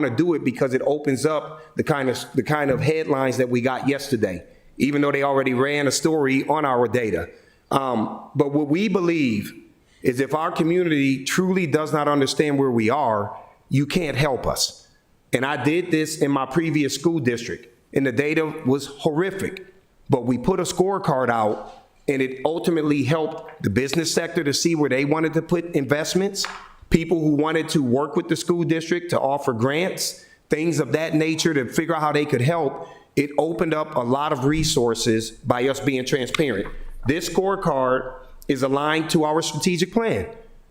to do it because it opens up the kind of headlines that we got yesterday, even though they already ran a story on our data. But what we believe is if our community truly does not understand where we are, you can't help us. And I did this in my previous school district, and the data was horrific. But we put a scorecard out, and it ultimately helped the business sector to see where they wanted to put investments, people who wanted to work with the school district to offer grants, things of that nature to figure out how they could help. It opened up a lot of resources by us being transparent. This scorecard is aligned to our strategic plan.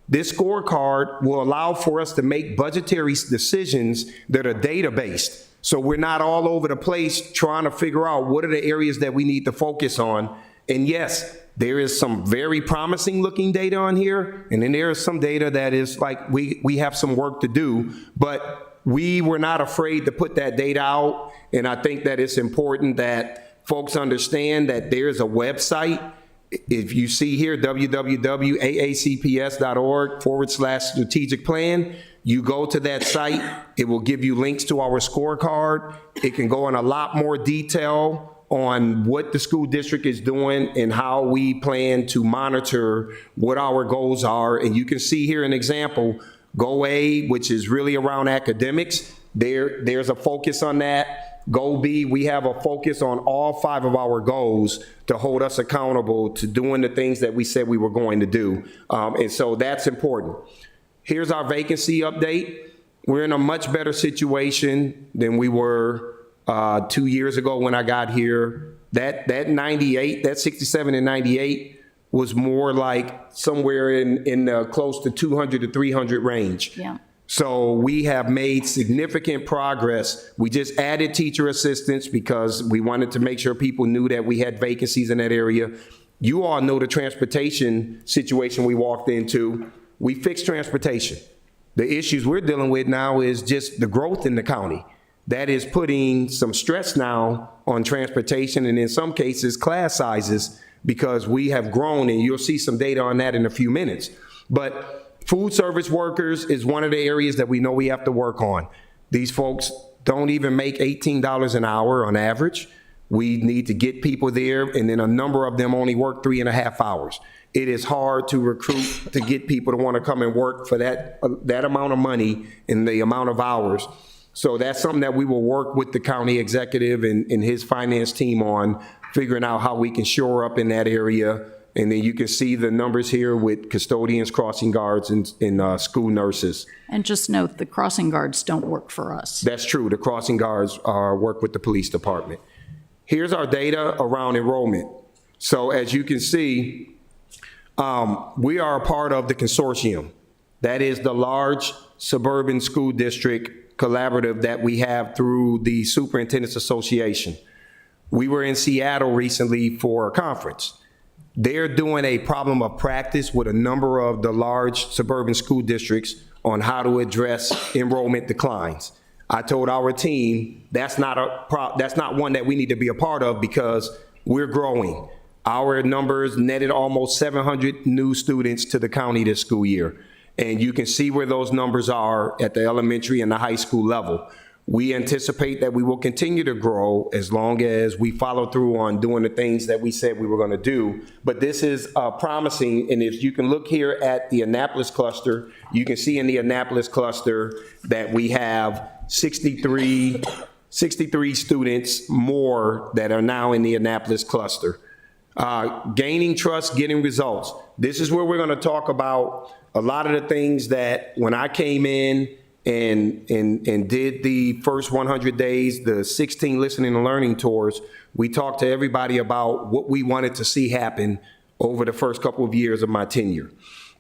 This scorecard will allow for us to make budgetary decisions that are data-based. So we're not all over the place trying to figure out what are the areas that we need to focus on. And yes, there is some very promising looking data on here, and then there is some data that is like we have some work to do, but we were not afraid to put that data out. And I think that it's important that folks understand that there's a website. If you see here, www.aacps.org/strategic plan, you go to that site, it will give you links to our scorecard. It can go in a lot more detail on what the school district is doing and how we plan to monitor what our goals are. And you can see here an example, Go A, which is really around academics. There's a focus on that. Go B, we have a focus on all 5 of our goals to hold us accountable to doing the things that we said we were going to do. And so that's important. Here's our vacancy update. We're in a much better situation than we were 2 years ago when I got here. That 67 and 98 was more like somewhere in the close to 200 to 300 range. Yeah. So we have made significant progress. We just added teacher assistants because we wanted to make sure people knew that we had vacancies in that area. You all know the transportation situation we walked into. We fixed transportation. The issues we're dealing with now is just the growth in the county. That is putting some stress now on transportation and in some cases class sizes because we have grown, and you'll see some data on that in a few minutes. But food service workers is one of the areas that we know we have to work on. These folks don't even make $18 an hour on average. We need to get people there, and then a number of them only work 3.5 hours. It is hard to recruit to get people to want to come and work for that amount of money and the amount of hours. So that's something that we will work with the county executive and his finance team on, figuring out how we can shore up in that area. And then you can see the numbers here with custodians, crossing guards, and school nurses. And just note, the crossing guards don't work for us. That's true. The crossing guards work with the police department. Here's our data around enrollment. So as you can see, we are a part of the consortium. That is the large suburban school district collaborative that we have through the Superintendent's Association. We were in Seattle recently for a conference. They're doing a problem of practice with a number of the large suburban school districts on how to address enrollment declines. I told our team that's not one that we need to be a part of because we're growing. Our numbers netted almost 700 new students to the county this school year. And you can see where those numbers are at the elementary and the high school level. We anticipate that we will continue to grow as long as we follow through on doing the things that we said we were going to do. But this is promising, and if you can look here at the Annapolis cluster, you can see in the Annapolis cluster that we have 63 students more that are now in the Annapolis cluster. Gaining trust, getting results. This is where we're going to talk about a lot of the things that when I came in and did the first 100 days, the 16 listening and learning tours, we talked to everybody about what we wanted to see happen over the first couple of years of my tenure.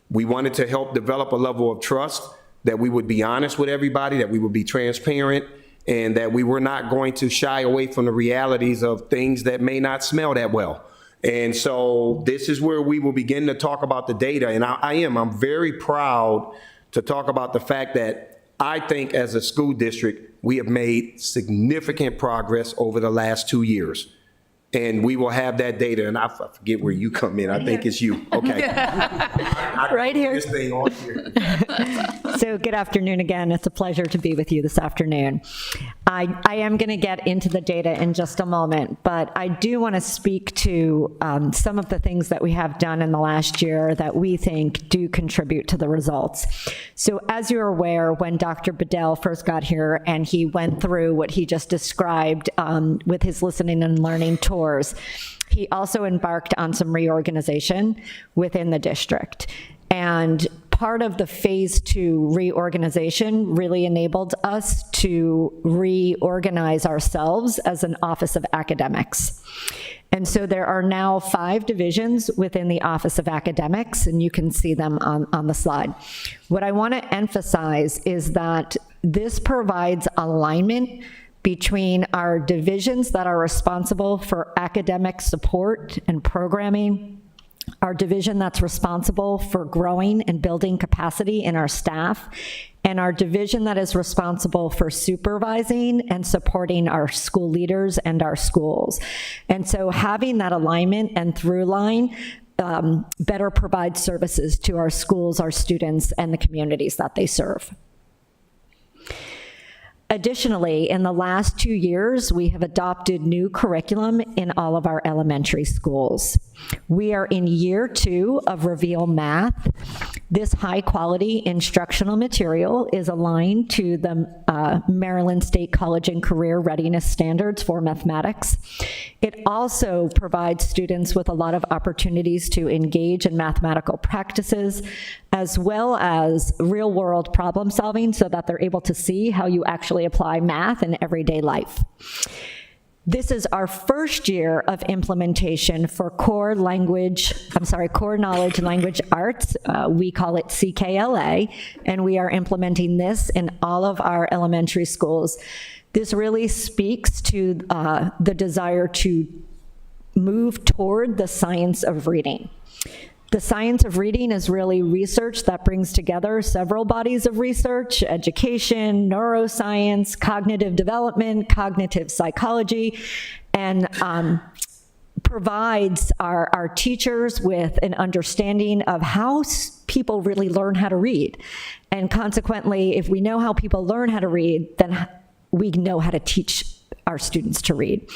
We wanted to help develop a level of trust, that we would be honest with everybody, that we would be transparent, and that we were not going to shy away from the realities of things that may not smell that well. And so this is where we will begin to talk about the data. And I'm very proud to talk about the fact that I think as a school district, we have made significant progress over the last 2 years. And we will have that data, and I forget where you come in. I think it's you. Okay. Right here. This thing on here. So good afternoon again. It's a pleasure to be with you this afternoon. I am going to get into the data in just a moment, but I do want to speak to some of the things that we have done in the last year that we think do contribute to the results. So as you're aware, when Dr. Bedell first got here and he went through what he just described with his listening and learning tours, he also embarked on some reorganization within the district. And part of the phase 2 reorganization really enabled us to reorganize ourselves as an Office of Academics. And so there are now 5 divisions within the Office of Academics, and you can see them on the slide. What I want to emphasize is that this provides alignment between our divisions that are responsible for academic support and programming, our division that's responsible for growing and building capacity in our staff, and our division that is responsible for supervising and supporting our school leaders and our schools. And so having that alignment and through line better provides services to our schools, our students, and the communities that they serve. Additionally, in the last 2 years, we have adopted new curriculum in all of our elementary schools. We are in year 2 of Reveal Math. This high-quality instructional material is aligned to the Maryland State College and Career Readiness Standards for mathematics. It also provides students with a lot of opportunities to engage in mathematical practices, as well as real-world problem solving so that they're able to see how you actually apply math in everyday life. This is our first year of implementation for core knowledge language arts. We call it CKLA, and we are implementing this in all of our elementary schools. This really speaks to the desire to move toward the science of reading. The science of reading is really research that brings together several bodies of research: education, neuroscience, cognitive development, cognitive psychology, and provides our teachers with an understanding of how people really learn how to read. And consequently, if we know how people learn how to read, then we know how to teach our students to read.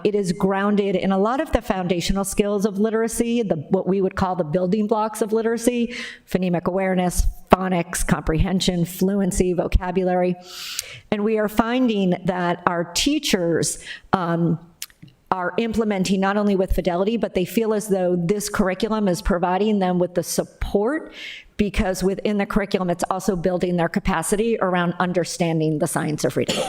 It is grounded in a lot of the foundational skills of literacy, what we would call the building blocks of literacy: phonemic awareness, phonics, comprehension, fluency, vocabulary. And we are finding that our teachers are implementing not only with fidelity, but they feel as though this curriculum is providing them with the support, because within the curriculum, it's also building their capacity around understanding the science of reading.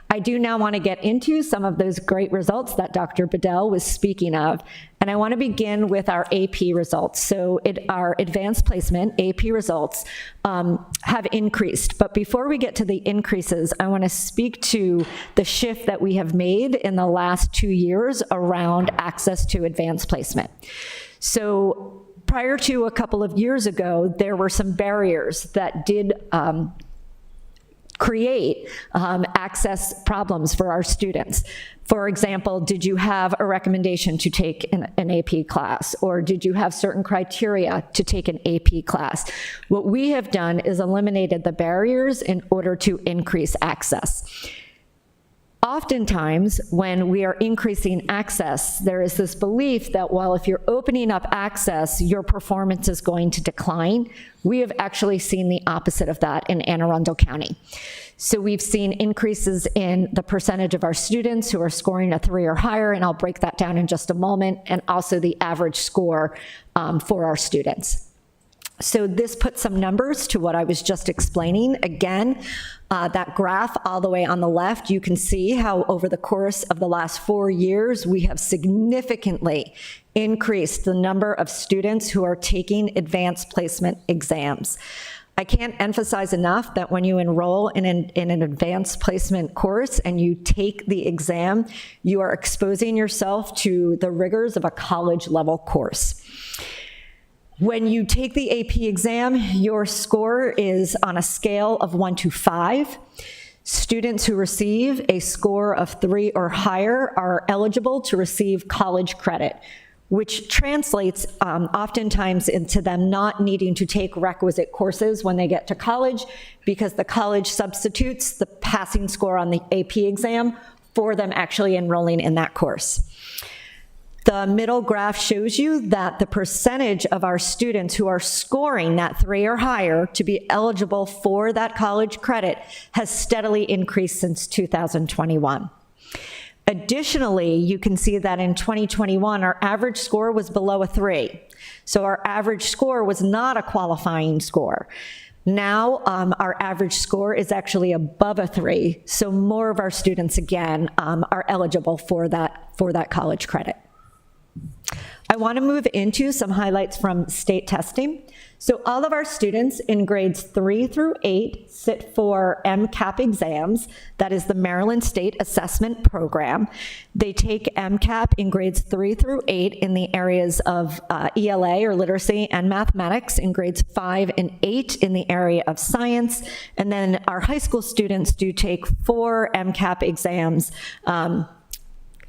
I do now want to get into some of those great results that Dr. Bedell was speaking of, and I want to begin with our AP results. So our advanced placement AP results have increased, but before we get to the increases, I want to speak to the shift that we have made in the last 2 years around access to advanced placement. So prior to a couple of years ago, there were some barriers that did create access problems for our students. For example, did you have a recommendation to take an AP class, or did you have certain criteria to take an AP class? What we have done is eliminated the barriers in order to increase access. Oftentimes, when we are increasing access, there is this belief that, well, if you're opening up access, your performance is going to decline. We have actually seen the opposite of that in Anne Arundel County. So we've seen increases in the percentage of our students who are scoring a 3 or higher, and I'll break that down in just a moment, and also the average score for our students. So this puts some numbers to what I was just explaining. Again, that graph all the way on the left, you can see how over the course of the last 4 years, we have significantly increased the number of students who are taking advanced placement exams. I can't emphasize enough that when you enroll in an advanced placement course and you take the exam, you are exposing yourself to the rigors of a college level course. When you take the AP exam, your score is on a scale of 1 to 5. Students who receive a score of 3 or higher are eligible to receive college credit, which translates oftentimes into them not needing to take requisite courses when they get to college, because the college substitutes the passing score on the AP exam for them actually enrolling in that course. The middle graph shows you that the percentage of our students who are scoring that 3 or higher to be eligible for that college credit has steadily increased since 2021. Additionally, you can see that in 2021, our average score was below a 3. So our average score was not a qualifying score. Now, our average score is actually above a 3. So more of our students, again, are eligible for that college credit. I want to move into some highlights from state testing. So all of our students in grades 3 through 8 sit for MCAP exams. That is the Maryland State Assessment Program. They take MCAP in grades 3 through 8 in the areas of ELA, or literacy, and mathematics, in grades 5 and 8 in the area of science. And then our high school students do take 4 MCAP exams,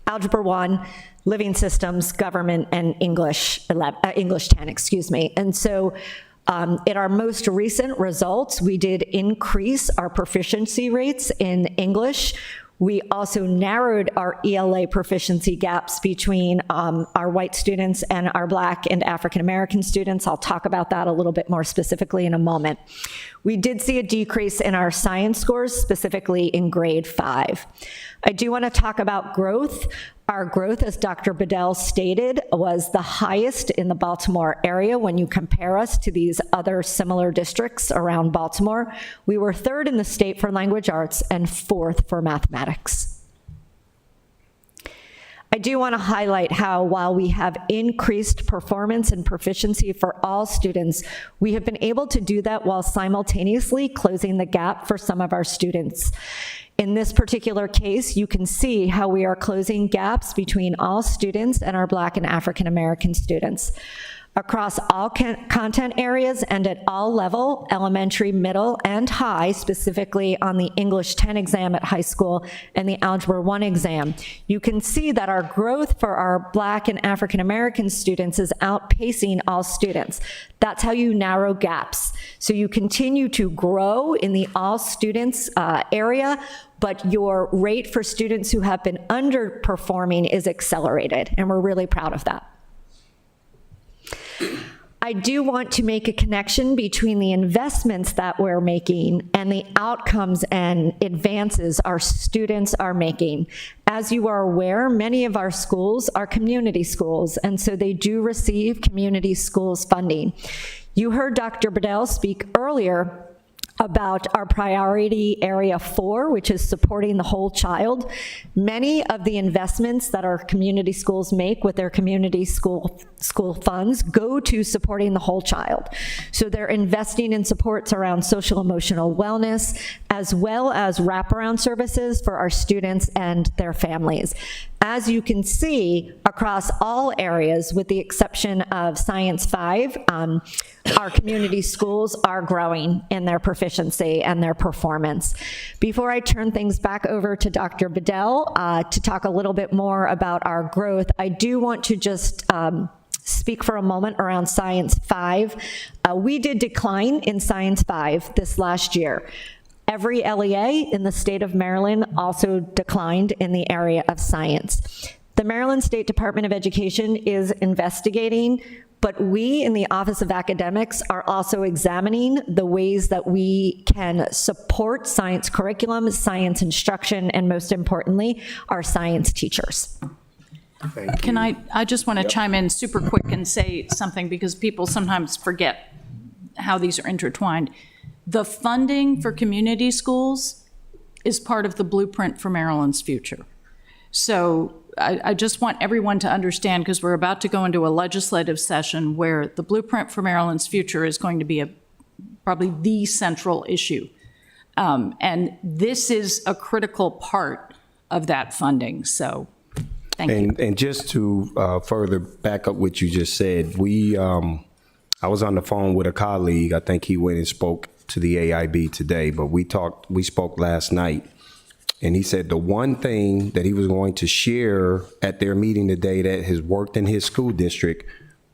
Algebra 1, Living Systems, Government, and English 10, excuse me. And so in our most recent results, we did increase our proficiency rates in English. We also narrowed our ELA proficiency gaps between our white students and our Black and African American students. I'll talk about that a little bit more specifically in a moment. We did see a decrease in our science scores, specifically in grade 5. I do want to talk about growth. Our growth, as Dr. Bedell stated, was the highest in the Baltimore area when you compare us to these other similar districts around Baltimore. We were 3rd in the state for language arts and 4th for mathematics. I do want to highlight how, while we have increased performance and proficiency for all students, we have been able to do that while simultaneously closing the gap for some of our students. In this particular case, you can see how we are closing gaps between all students and our Black and African American students. Across all content areas and at all level, elementary, middle, and high, specifically on the English 10 exam at high school and the Algebra 1 exam, you can see that our growth for our Black and African American students is outpacing all students. That's how you narrow gaps. So you continue to grow in the all students area, but your rate for students who have been underperforming is accelerated, and we're really proud of that. I do want to make a connection between the investments that we're making and the outcomes and advances our students are making. As you are aware, many of our schools are community schools, and so they do receive community schools funding. You heard Dr. Bedell speak earlier about our priority area 4, which is supporting the whole child. Many of the investments that our community schools make with their community school funds go to supporting the whole child. So they're investing in supports around social emotional wellness, as well as wraparound services for our students and their families. As you can see, across all areas, with the exception of Science 5, our community schools are growing in their proficiency and their performance. Before I turn things back over to Dr. Bedell to talk a little bit more about our growth, I do want to just speak for a moment around Science 5. We did decline in Science 5 this last year. Every LEA in the state of Maryland also declined in the area of science. The Maryland State Department of Education is investigating, but we in the Office of Academics are also examining the ways that we can support science curriculum, science instruction, and most importantly, our science teachers. Can I just want to chime in super quick and say something, because people sometimes forget how these are intertwined. The funding for community schools is part of the blueprint for Maryland's future. So I just want everyone to understand, because we're about to go into a legislative session where the blueprint for Maryland's future is going to be probably the central issue. And this is a critical part of that funding. So thank you. And just to further back up what you just said, I was on the phone with a colleague. I think he went and spoke to the AIB today, but we spoke last night, and he said the one thing that he was going to share at their meeting today that has worked in his school district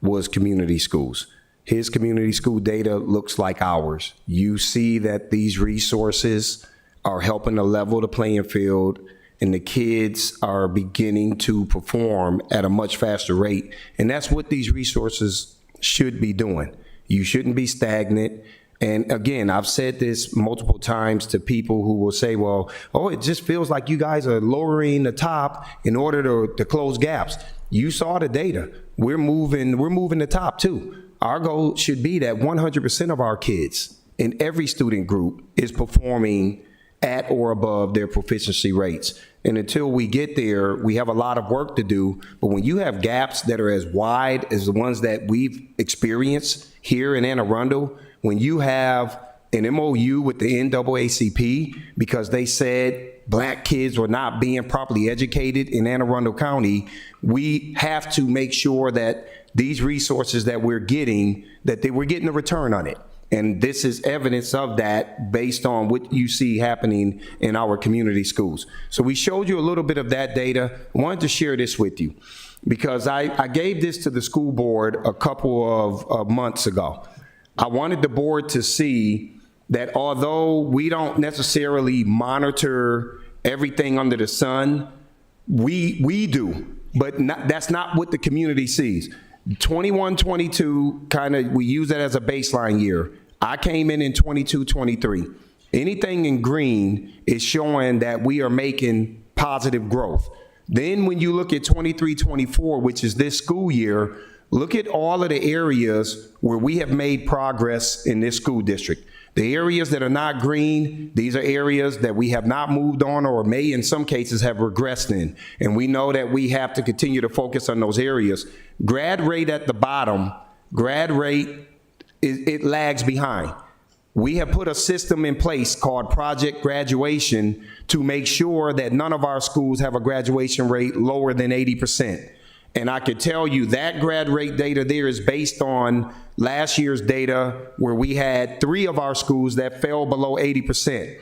was community schools. His community school data looks like ours. You see that these resources are helping to level the playing field, and the kids are beginning to perform at a much faster rate. And that's what these resources should be doing. You shouldn't be stagnant. And again, I've said this multiple times to people who will say, well, oh, it just feels like you guys are lowering the top in order to close gaps. You saw the data. We're moving the top too. Our goal should be that 100% of our kids in every student group is performing at or above their proficiency rates. And until we get there, we have a lot of work to do. But when you have gaps that are as wide as the ones that we've experienced here in Anne Arundel, when you have an MOU with the NAACP because they said black kids were not being properly educated in Anne Arundel County, we have to make sure that these resources that we're getting, that we're getting a return on it. And this is evidence of that based on what you see happening in our community schools. So we showed you a little bit of that data. I wanted to share this with you because I gave this to the school board a couple of months ago. I wanted the board to see that although we don't necessarily monitor everything under the sun, we do, but that's not what the community sees. 21-22, we use that as a baseline year. I came in 22-23. Anything in green is showing that we are making positive growth. Then when you look at 23-24, which is this school year, look at all of the areas where we have made progress in this school district. The areas that are not green, these are areas that we have not moved on or may in some cases have regressed in. And we know that we have to continue to focus on those areas. Grad rate at the bottom, grad rate, it lags behind. We have put a system in place called Project Graduation to make sure that none of our schools have a graduation rate lower than 80%. And I could tell you that grad rate data there is based on last year's data where we had 3 of our schools that fell below 80%.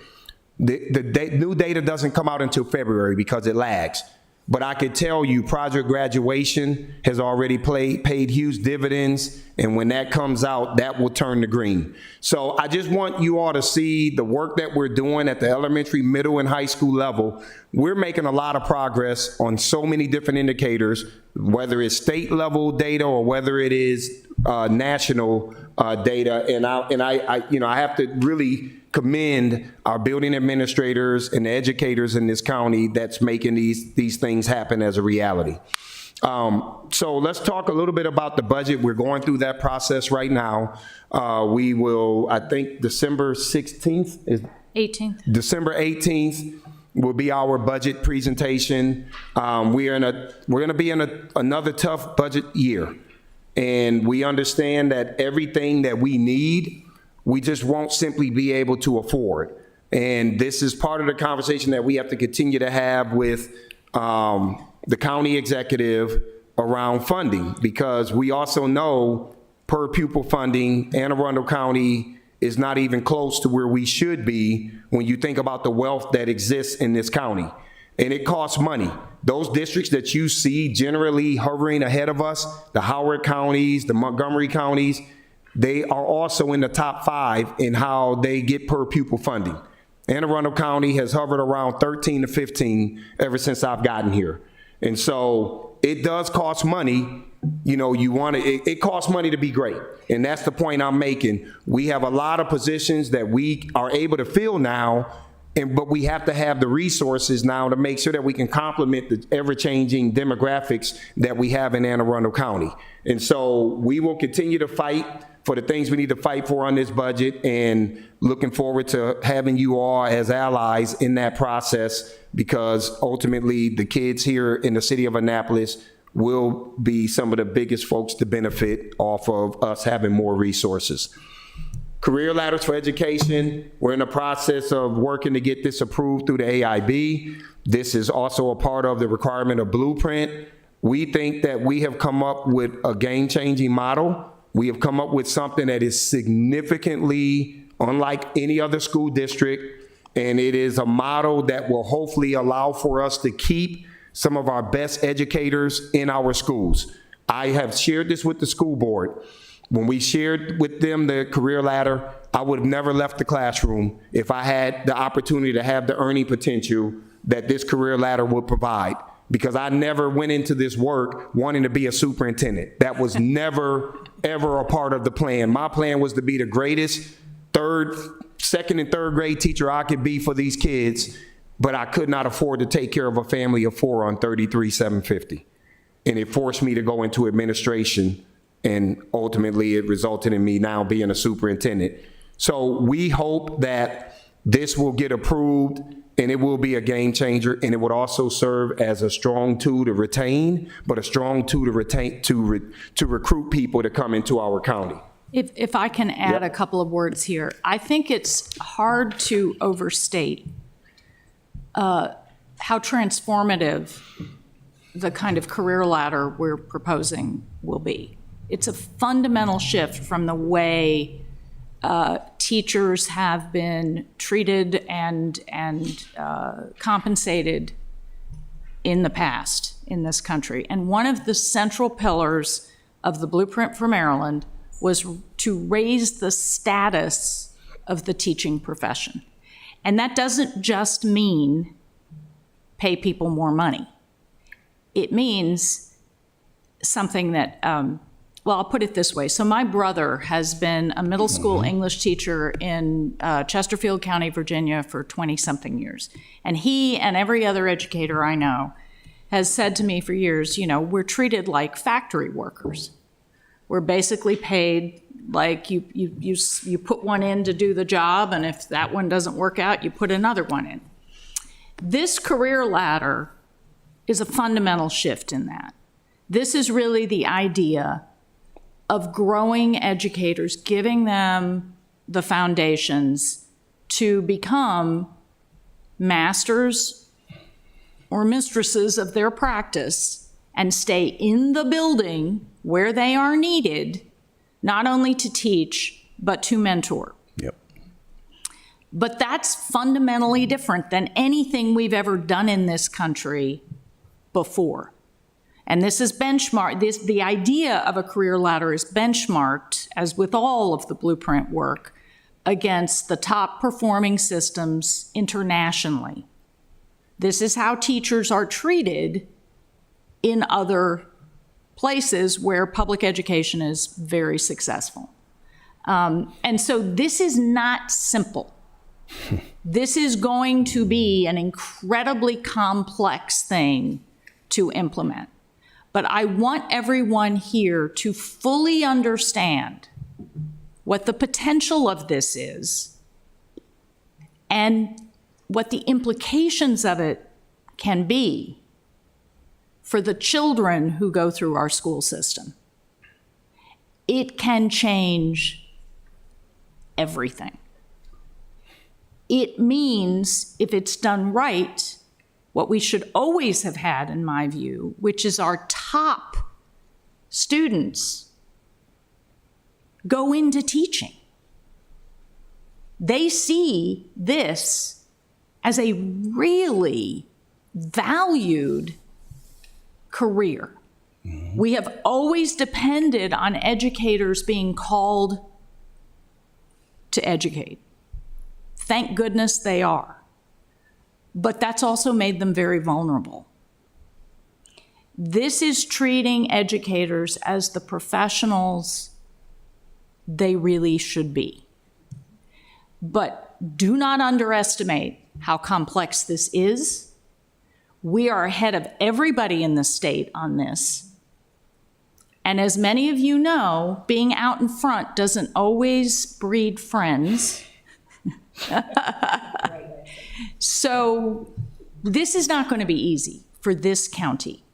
The new data doesn't come out until February because it lags. But I could tell you Project Graduation has already paid huge dividends, and when that comes out, that will turn to green. So I just want you all to see the work that we're doing at the elementary, middle, and high school level. We're making a lot of progress on so many different indicators, whether it's state level data or whether it is national data. And I have to really commend our building administrators and the educators in this county that's making these things happen as a reality. So let's talk a little bit about the budget. We're going through that process right now. We will, I think December 16th is 18th. December 18th will be our budget presentation. We're going to be in another tough budget year. And we understand that everything that we need, we just won't simply be able to afford. And this is part of the conversation that we have to continue to have with the county executive around funding, because we also know per pupil funding, Anne Arundel County is not even close to where we should be when you think about the wealth that exists in this county. And it costs money. Those districts that you see generally hovering ahead of us, the Howard counties, the Montgomery counties, they are also in the top 5 in how they get per pupil funding. Anne Arundel County has hovered around 13 to 15 ever since I've gotten here. And so it does cost money. You know, it costs money to be great. And that's the point I'm making. We have a lot of positions that we are able to fill now, but we have to have the resources now to make sure that we can complement the ever-changing demographics that we have in Anne Arundel County. And so we will continue to fight for the things we need to fight for on this budget, and looking forward to having you all as allies in that process, because ultimately the kids here in the city of Annapolis will be some of the biggest folks to benefit off of us having more resources. Career Ladders for Education, we're in the process of working to get this approved through the AIB. This is also a part of the requirement of Blueprint. We think that we have come up with a game-changing model. We have come up with something that is significantly unlike any other school district, and it is a model that will hopefully allow for us to keep some of our best educators in our schools. I have shared this with the school board. When we shared with them the career ladder, I would have never left the classroom if I had the opportunity to have the earning potential that this career ladder would provide, because I never went into this work wanting to be a superintendent. That was never, ever a part of the plan. My plan was to be the greatest second and third grade teacher I could be for these kids, but I could not afford to take care of a family of 4 on $33,750. And it forced me to go into administration, and ultimately it resulted in me now being a superintendent. So we hope that this will get approved, and it will be a game changer, and it would also serve as a strong tool to retain, but a strong tool to recruit people to come into our county. If I can add a couple of words here, I think it's hard to overstate how transformative the kind of career ladder we're proposing will be. It's a fundamental shift from the way teachers have been treated and compensated in the past in this country. And one of the central pillars of the Blueprint for Maryland was to raise the status of the teaching profession. And that doesn't just mean pay people more money. It means something that, well, I'll put it this way. So my brother has been a middle school English teacher in Chesterfield County, Virginia for 20-something years. And he and every other educator I know has said to me for years, you know, we're treated like factory workers. We're basically paid like you put one in to do the job, and if that one doesn't work out, you put another one in. This career ladder is a fundamental shift in that. This is really the idea of growing educators, giving them the foundations to become masters or mistresses of their practice and stay in the building where they are needed, not only to teach, but to mentor. Yep. But that's fundamentally different than anything we've ever done in this country before. And this is benchmarked, the idea of a career ladder is benchmarked, as with all of the Blueprint work, against the top performing systems internationally. This is how teachers are treated in other places where public education is very successful. And so this is not simple. This is going to be an incredibly complex thing to implement. But I want everyone here to fully understand what the potential of this is and what the implications of it can be for the children who go through our school system. It can change everything. It means, if it's done right, what we should always have had, in my view, which is our top students go into teaching. They see this as a really valued career. Mm-hmm. We have always depended on educators being called to educate. Thank goodness they are. But that's also made them very vulnerable. This is treating educators as the professionals they really should be. But do not underestimate how complex this is. We are ahead of everybody in the state on this. And as many of you know, being out in front doesn't always breed friends. So this is not going to be easy for this county.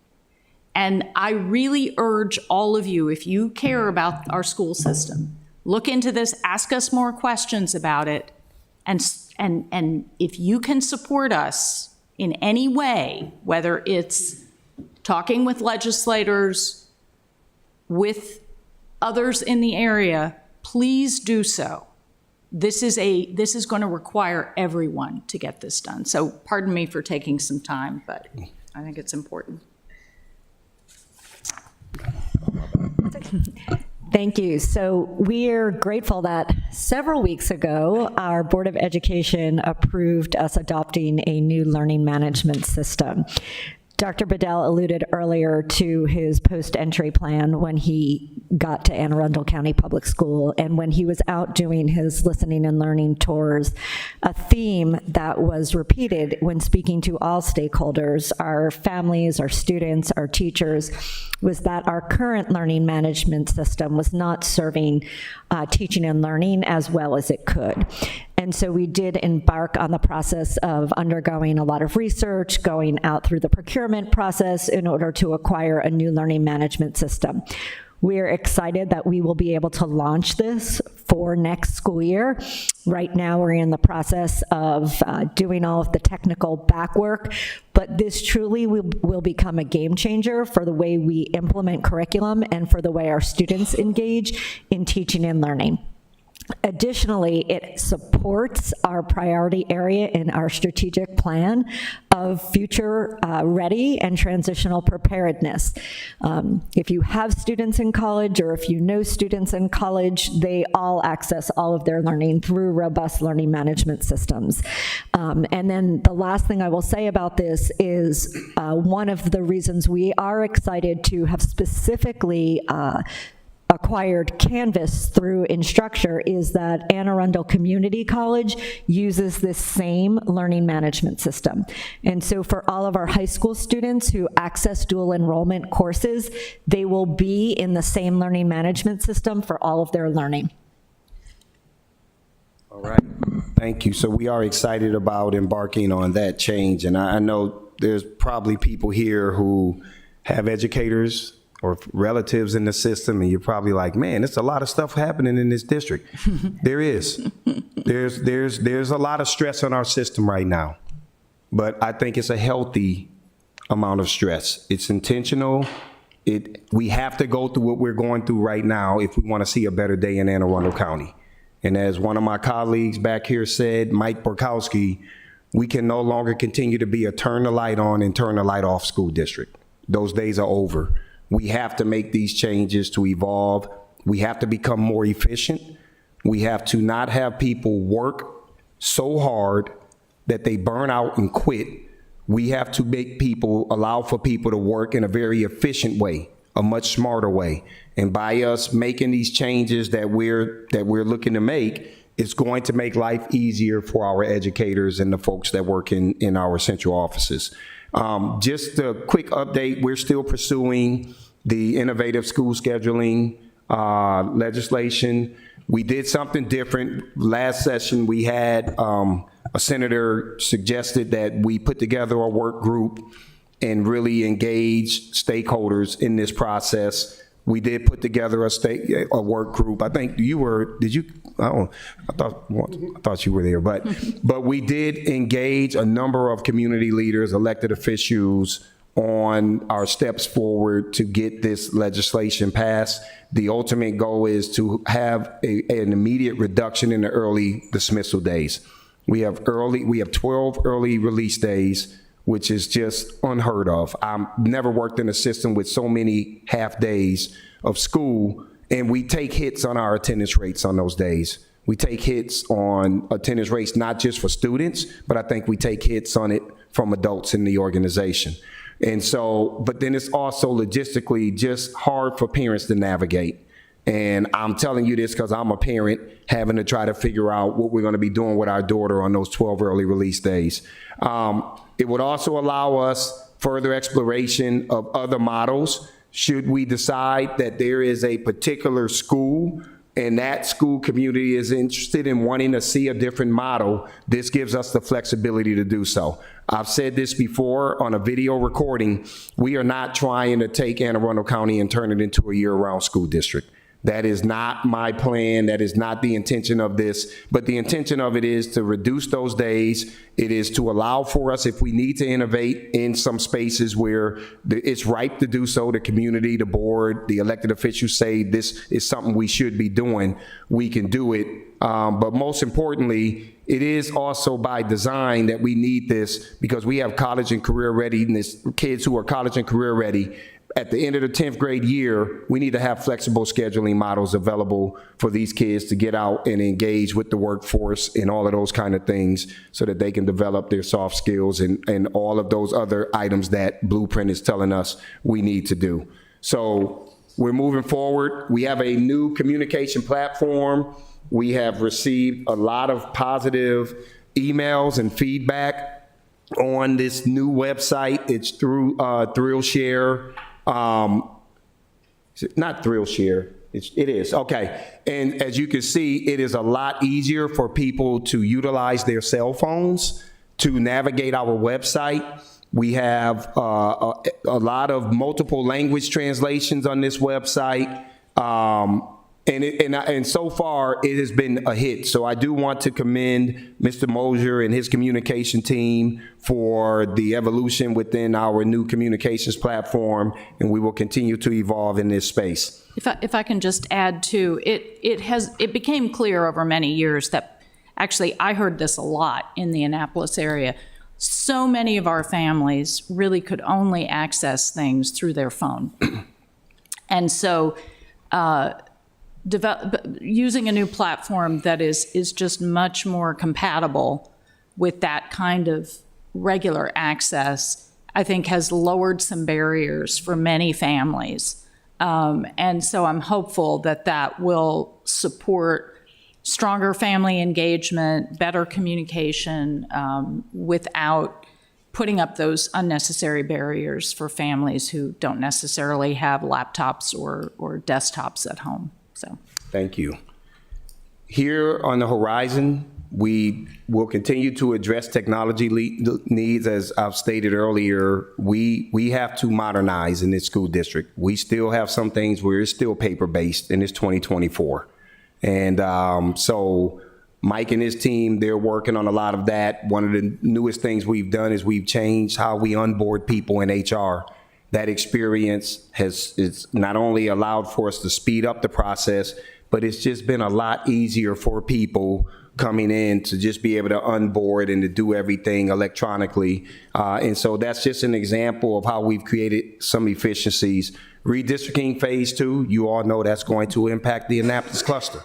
And I really urge all of you, if you care about our school system, look into this, ask us more questions about it, and if you can support us in any way, whether it's talking with legislators, with others in the area, please do so. this is going to require everyone to get this done. So pardon me for taking some time, but I think it's important. Thank you. So we're grateful that several weeks ago, our Board of Education approved us adopting a new learning management system. Dr. Bedell alluded earlier to his post-entry plan when he got to Anne Arundel County Public School, and when he was out doing his listening and learning tours, a theme that was repeated when speaking to all stakeholders, our families, our students, our teachers, was that our current learning management system was not serving teaching and learning as well as it could. And so we did embark on the process of undergoing a lot of research, going out through the procurement process in order to acquire a new learning management system. We're excited that we will be able to launch this for next school year. Right now, we're in the process of doing all of the technical back work, but this truly will become a game changer for the way we implement curriculum and for the way our students engage in teaching and learning. Additionally, it supports our priority area in our strategic plan of future ready and transitional preparedness. If you have students in college or if you know students in college, they all access all of their learning through robust learning management systems. And then the last thing I will say about this is one of the reasons we are excited to have specifically acquired Canvas through Instructure is that Anne Arundel Community College uses this same learning management system. And so for all of our high school students who access dual enrollment courses, they will be in the same learning management system for all of their learning. All right, thank you. So we are excited about embarking on that change. And I know there's probably people here who have educators or relatives in the system, and you're probably like, man, there's a lot of stuff happening in this district. There is. There's a lot of stress on our system right now, but I think it's a healthy amount of stress. It's intentional. We have to go through what we're going through right now if we want to see a better day in Anne Arundel County. And as one of my colleagues back here said, Mike Borkowski, we can no longer continue to be a turn the light on and turn the light off school district. Those days are over. We have to make these changes to evolve. We have to become more efficient. We have to not have people work so hard that they burn out and quit. We have to allow for people to work in a very efficient way, a much smarter way. And by us making these changes that we're looking to make, it's going to make life easier for our educators and the folks that work in our central offices. Just a quick update, we're still pursuing the innovative school scheduling legislation. We did something different. Last session, we had a senator suggested that we put together a work group and really engage stakeholders in this process. We did put together a work group. I think you were, did you? I thought you were there, but we did engage a number of community leaders, elected officials on our steps forward to get this legislation passed. The ultimate goal is to have an immediate reduction in the early dismissal days. We have 12 early release days, which is just unheard of. I've never worked in a system with so many half days of school, and we take hits on our attendance rates on those days. We take hits on attendance rates, not just for students, but I think we take hits on it from adults in the organization. And so, but then it's also logistically just hard for parents to navigate. And I'm telling you this because I'm a parent having to try to figure out what we're going to be doing with our daughter on those 12 early release days. It would also allow us further exploration of other models should we decide that there is a particular school and that school community is interested in wanting to see a different model. This gives us the flexibility to do so. I've said this before on a video recording. We are not trying to take Anne Arundel County and turn it into a year-round school district. That is not my plan. That is not the intention of this. But the intention of it is to reduce those days. It is to allow for us, if we need to innovate in some spaces where it's ripe to do so, the community, the board, the elected officials say this is something we should be doing, we can do it But most importantly, it is also by design that we need this because we have college and career readiness, kids who are college and career ready. At the end of the 10th grade year, we need to have flexible scheduling models available for these kids to get out and engage with the workforce and all of those kind of things so that they can develop their soft skills and all of those other items that Blueprint is telling us we need to do. So we're moving forward. We have a new communication platform. We have received a lot of positive emails and feedback on this new website. It's through Thrillshare. Not Thrillshare, it is, okay. And as you can see, it is a lot easier for people to utilize their cell phones to navigate our website. We have a lot of multiple language translations on this website. And so far, it has been a hit. So I do want to commend Mr. Mosier and his communication team for the evolution within our new communications platform, and we will continue to evolve in this space. If I can just add too, it became clear over many years that, actually, I heard this a lot in the Annapolis area. So many of our families really could only access things through their phone. And so, using a new platform that is just much more compatible with that kind of regular access, I think has lowered some barriers for many families. And so I'm hopeful that that will support stronger family engagement, better communication, without putting up those unnecessary barriers for families who don't necessarily have laptops or desktops at home. So, thank you. Here on the horizon, we will continue to address technology needs. As I've stated earlier, we have to modernize in this school district. We still have some things where it's still paper-based, and it's 2024. And so Mike and his team, they're working on a lot of that. One of the newest things we've done is we've changed how we onboard people in HR. That experience it's not only allowed for us to speed up the process, but it's just been a lot easier for people coming in to just be able to onboard and to do everything electronically. And so that's just an example of how we've created some efficiencies. Redistricting phase 2, you all know that's going to impact the Annapolis cluster.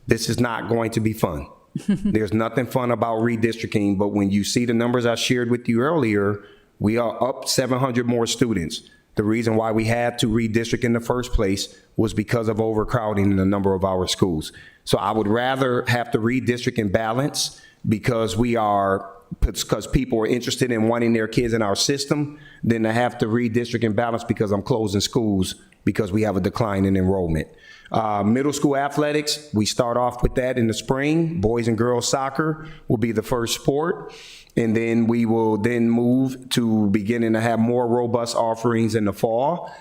This is not going to be fun. There's nothing fun about redistricting, but when you see the numbers I shared with you earlier, we are up 700 more students. The reason why we had to redistrict in the first place was because of overcrowding in a number of our schools. So I would rather have to redistrict and balance because people are interested in wanting their kids in our system than to have to redistrict and balance because I'm closing schools because we have a decline in enrollment. Middle school athletics, we start off with that in the spring. Boys and girls soccer will be the first sport. And then we will then move to beginning to have more robust offerings in the fall.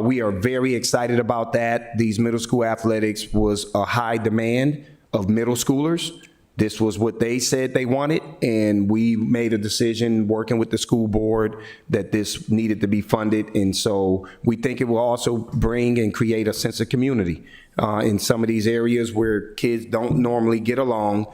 We are very excited about that. These middle school athletics was a high demand of middle schoolers. This was what they said they wanted, and we made a decision working with the school board that this needed to be funded. And so we think it will also bring and create a sense of community in some of these areas where kids don't normally get along.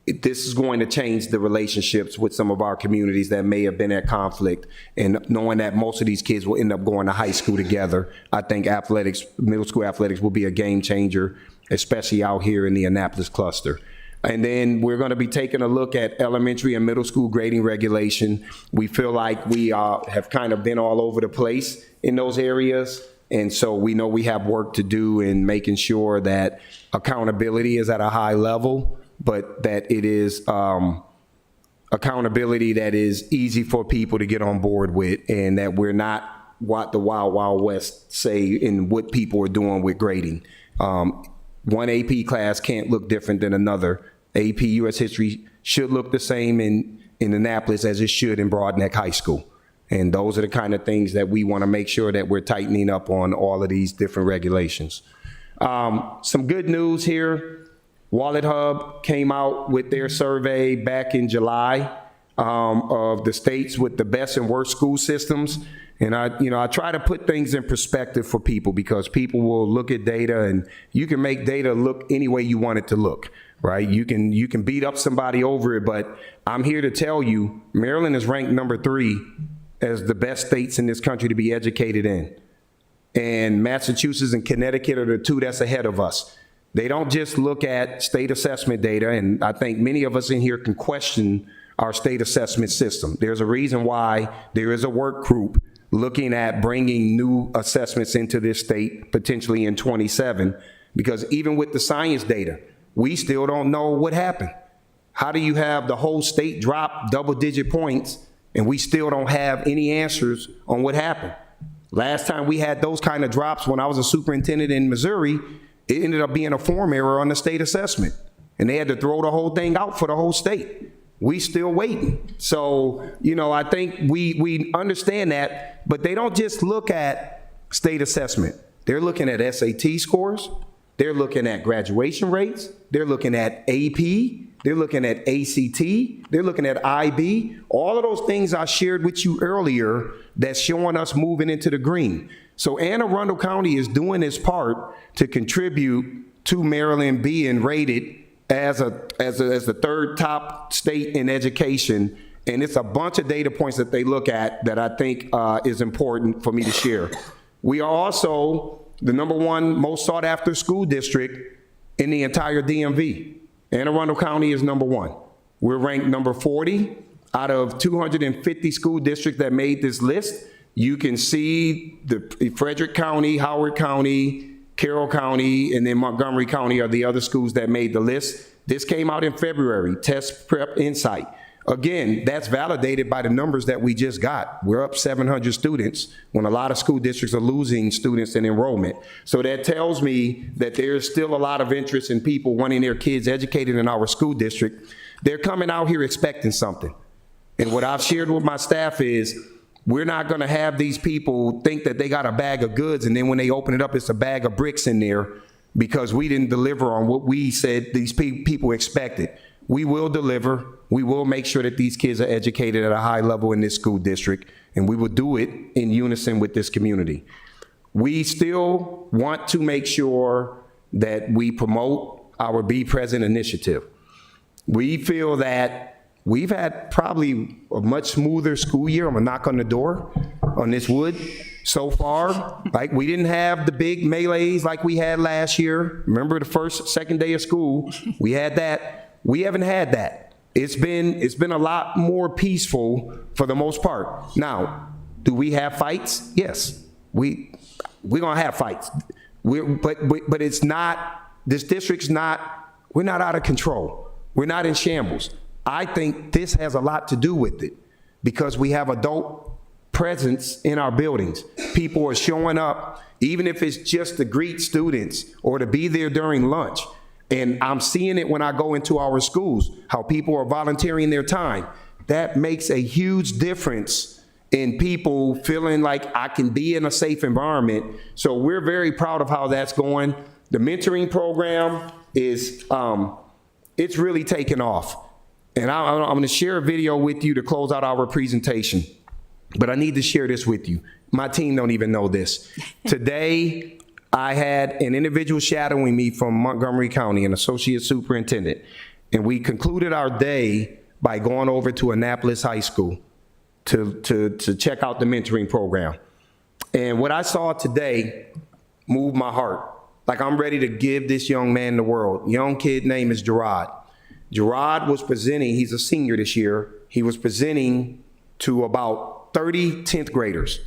This is going to change the relationships with some of our communities that may have been at conflict, and knowing that most of these kids will end up going to high school together, I think athletics, middle school athletics will be a game changer, especially out here in the Annapolis cluster. And then we're going to be taking a look at elementary and middle school grading regulation. We feel like we have kind of been all over the place in those areas. And so we know we have work to do in making sure that accountability is at a high level, but that it is accountability that is easy for people to get on board with, and that we're not what the Wild Wild West say in what people are doing with grading. One AP class can't look different than another. AP U.S. History should look the same in Annapolis as it should in Broadneck High School. And those are the kind of things that we want to make sure that we're tightening up on all of these different regulations. Some good news here. Wallet Hub came out with their survey back in July. of the states with the best and worst school systems. And I try to put things in perspective for people, because people will look at data, and you can make data look any way you want it to look, right? You can beat up somebody over it, but I'm here to tell you, Maryland is ranked number 3 as the best states in this country to be educated in. And Massachusetts and Connecticut are the 2 that's ahead of us. They don't just look at state assessment data, and I think many of us in here can question our state assessment system. There's a reason why there is a work group looking at bringing new assessments into this state, potentially in 27, because even with the science data, we still don't know what happened. How do you have the whole state drop double-digit points, and we still don't have any answers on what happened? Last time we had those kind of drops, when I was a superintendent in Missouri, it ended up being a form error on the state assessment, and they had to throw the whole thing out for the whole state. We still waiting. So, I think we understand that, but they don't just look at state assessment. They're looking at SAT scores. They're looking at graduation rates. They're looking at AP. They're looking at ACT. They're looking at IB. All of those things I shared with you earlier that's showing us moving into the green. So Anne Arundel County is doing its part to contribute to Maryland being rated as the 3rd top state in education, and it's a bunch of data points that they look at that I think is important for me to share. We are also the number 1 most sought after school district in the entire DMV. Anne Arundel County is number 1. We're ranked number 40 out of 250 school districts that made this list. You can see the Frederick County, Howard County, Carroll County, and then Montgomery County are the other schools that made the list. This came out in February, Test Prep Insight. Again, that's validated by the numbers that we just got. We're up 700 students when a lot of school districts are losing students in enrollment. So that tells me that there's still a lot of interest in people wanting their kids educated in our school district. They're coming out here expecting something. And what I've shared with my staff is, we're not gonna have these people think that they got a bag of goods, and then when they open it up, it's a bag of bricks in there, because we didn't deliver on what we said these people expected. We will deliver. We will make sure that these kids are educated at a high level in this school district, and we will do it in unison with this community. We still want to make sure that we promote our Be Present initiative. We feel that we've had probably a much smoother school year. I'm gonna knock on the door on this wood so far. Like, we didn't have the big melees like we had last year. Remember the first, second day of school? We had that. We haven't had that. It's been a lot more peaceful for the most part. Now, do we have fights? Yes, we're gonna have fights. But it's not, this district's not, we're not out of control. We're not in shambles. I think this has a lot to do with it, because we have adult presence in our buildings. People are showing up, even if it's just to greet students or to be there during lunch. And I'm seeing it when I go into our schools, how people are volunteering their time. That makes a huge difference in people feeling like I can be in a safe environment. So we're very proud of how that's going. The mentoring program is, it's really taken off. And I'm gonna share a video with you to close out our presentation, but I need to share this with you. My team don't even know this. Today, I had an individual shadowing me from Montgomery County, an associate superintendent, and we concluded our day by going over to Annapolis High School to check out the mentoring program. And what I saw today moved my heart. Like, I'm ready to give this young man the world. Young kid name is Gerard. Gerard was presenting, he's a senior this year, he was presenting to about 30 10th graders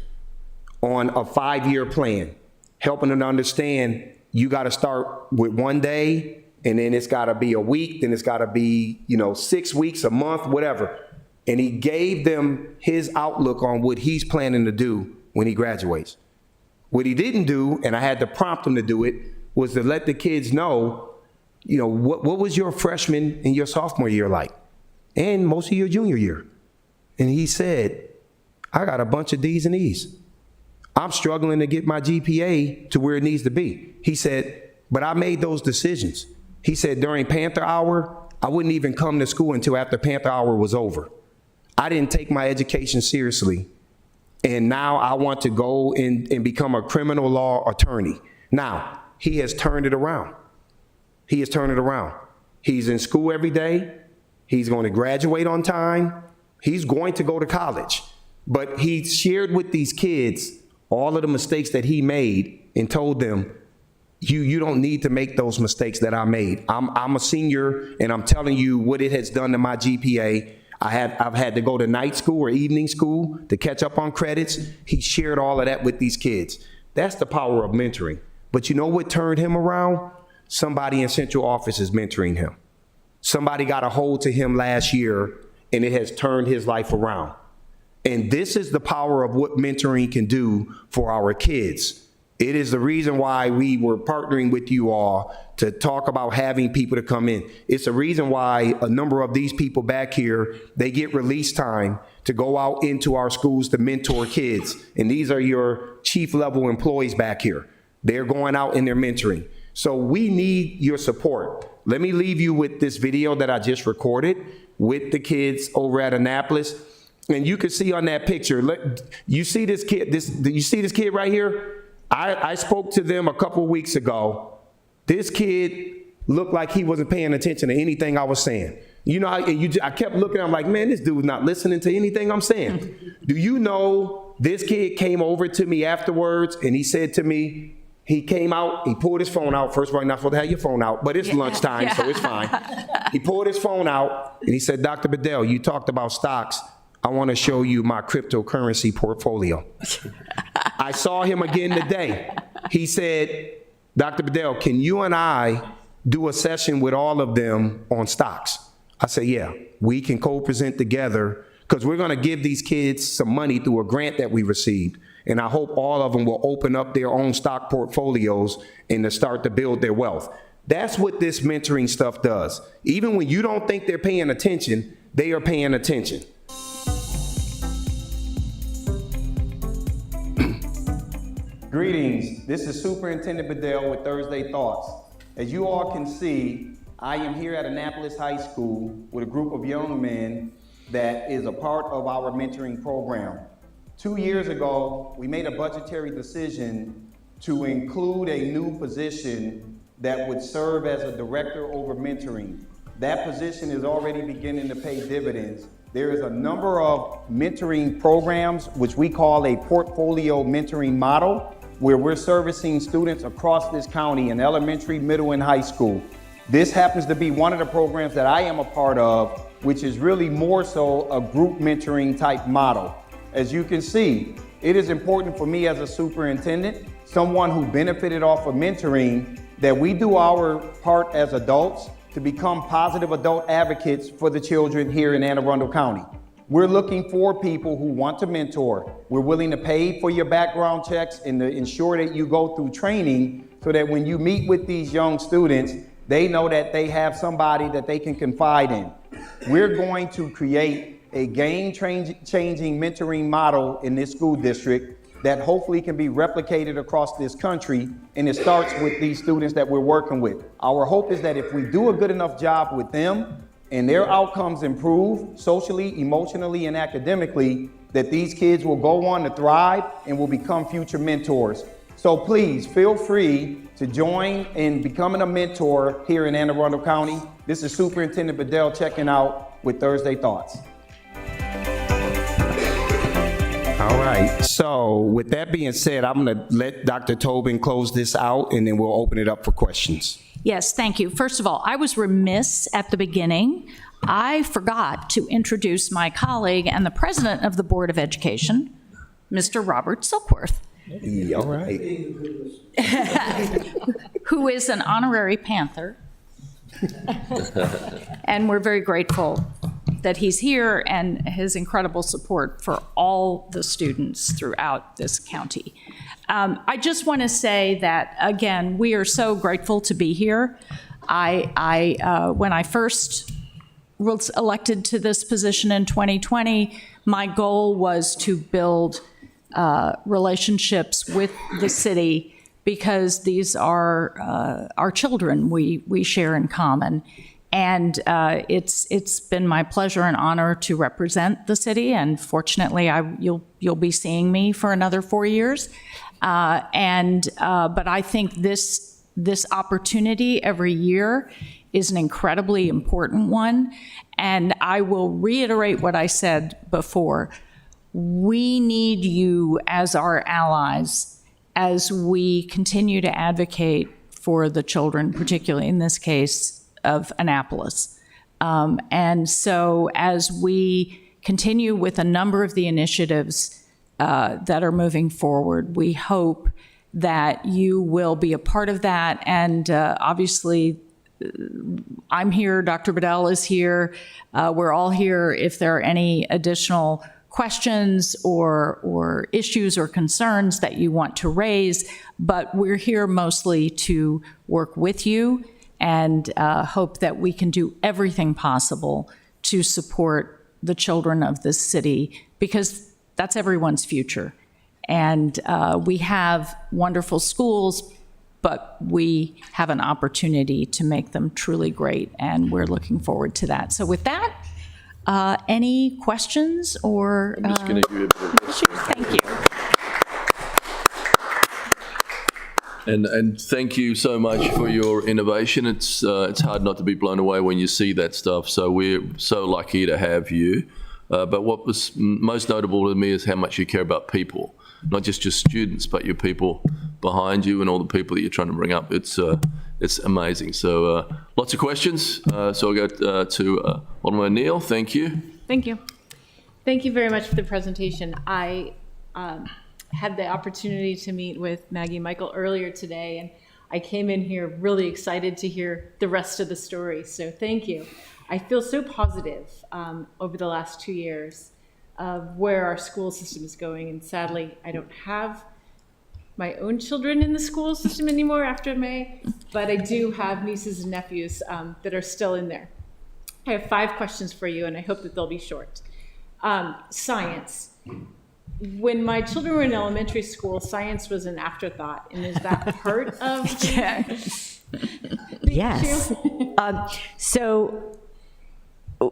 on a 5-year plan, helping them to understand you gotta start with 1 day, and then it's gotta be a week, then it's gotta be 6 weeks, a month, whatever. And he gave them his outlook on what he's planning to do when he graduates. What he didn't do, and I had to prompt him to do it, was to let the kids know, what was your freshman and your sophomore year like? And most of your junior year. And he said, I got a bunch of D's and E's. I'm struggling to get my GPA to where it needs to be. He said, but I made those decisions. He said, during Panther Hour, I wouldn't even come to school until after Panther Hour was over. I didn't take my education seriously. And now I want to go and become a criminal law attorney. Now, he has turned it around. He has turned it around. He's in school every day. He's going to graduate on time. He's going to go to college. But he shared with these kids all of the mistakes that he made and told them, you don't need to make those mistakes that I made. I'm a senior, and I'm telling you what it has done to my GPA. I've had to go to night school or evening school to catch up on credits. He shared all of that with these kids. That's the power of mentoring. But you know what turned him around? Somebody in central office is mentoring him. Somebody got a hold to him last year, and it has turned his life around. And this is the power of what mentoring can do for our kids. It is the reason why we were partnering with you all to talk about having people to come in. It's the reason why a number of these people back here, they get release time to go out into our schools to mentor kids. And these are your chief level employees back here. They're going out and they're mentoring. So we need your support. Let me leave you with this video that I just recorded with the kids over at Annapolis. And you can see on that picture, you see this kid, you see this kid right here? I spoke to them a couple weeks ago. This kid looked like he wasn't paying attention to anything I was saying. You know, I kept looking, I'm like, man, this dude's not listening to anything I'm saying. Do you know this kid came over to me afterwards and he said to me, he came out, he pulled his phone out. First of all, you're not supposed to have your phone out, but it's lunchtime, so it's fine. He pulled his phone out and he said, Dr. Bedell, you talked about stocks. I want to show you my cryptocurrency portfolio. I saw him again today. He said, Dr. Bedell, can you and I do a session with all of them on stocks? I said, yeah, we can co-present together because we're going to give these kids some money through a grant that we received. And I hope all of them will open up their own stock portfolios and to start to build their wealth. That's what this mentoring stuff does. Even when you don't think they're paying attention, they are paying attention. Greetings, this is Superintendent Bedell with Thursday Thoughts. As you all can see, I am here at Annapolis High School with a group of young men that is a part of our mentoring program. 2 years ago, we made a budgetary decision to include a new position that would serve as a director over mentoring. That position is already beginning to pay dividends. There is a number of mentoring programs, which we call a portfolio mentoring model, where we're servicing students across this county in elementary, middle, and high school. This happens to be one of the programs that I am a part of, which is really more so a group mentoring type model. As you can see, it is important for me as a superintendent, someone who benefited off of mentoring, that we do our part as adults to become positive adult advocates for the children here in Anne Arundel County. We're looking for people who want to mentor. We're willing to pay for your background checks and to ensure that you go through training so that when you meet with these young students, they know that they have somebody that they can confide in. We're going to create a game-changing mentoring model in this school district that hopefully can be replicated across this country, and it starts with these students that we're working with. Our hope is that if we do a good enough job with them and their outcomes improve socially, emotionally, and academically, that these kids will go on to thrive and will become future mentors. So please feel free to join in becoming a mentor here in Anne Arundel County. This is Superintendent Bedell checking out with Thursday Thoughts. All right, so with that being said, I'm gonna let Dr. Tobin close this out and then we'll open it up for questions. Yes, thank you. First of all, I was remiss at the beginning. I forgot to introduce my colleague and the president of the Board of Education, Mr. Robert Silkworth. All right. Who is an honorary Panther. And we're very grateful that he's here and his incredible support for all the students throughout this county. I just want to say that, again, we are so grateful to be here. When I first was elected to this position in 2020, my goal was to build relationships with the city because these are our children we share in common. And it's been my pleasure and honor to represent the city, and fortunately, you'll be seeing me for another 4 years. But I think this opportunity every year is an incredibly important one, and I will reiterate what I said before. We need you as our allies as we continue to advocate for the children, particularly in this case of Annapolis. And so as we continue with a number of the initiatives that are moving forward, we hope that you will be a part of that. And obviously, I'm here, Dr. Bedell is here, we're all here if there are any additional questions or issues or concerns that you want to raise, but we're here mostly to work with you and hope that we can do everything possible to support the children of this city, because that's everyone's future. And we have wonderful schools, but we have an opportunity to make them truly great, and we're looking forward to that. So with that, any questions or I'm just going to give you a bit of issues? Thank you. And thank you so much for your innovation. It's hard not to be blown away when you see that stuff. So we're so lucky to have you. But what was most notable to me is how much you care about people, not just your students, but your people behind you and all the people that you're trying to bring up. It's amazing. So lots of questions. So I'll go to Alderman O'Neill. Thank you. Thank you. Thank you very much for the presentation. I had the opportunity to meet with Maggie and Michael earlier today, and I came in here really excited to hear the rest of the story. So thank you. I feel so positive over the last 2 years of where our school system is going. And sadly, I don't have my own children in the school system anymore after May, but I do have nieces and nephews that are still in there. I have 5 questions for you, and I hope that they'll be short. Science. When my children were in elementary school, science was an afterthought. And is that part of the Yes. So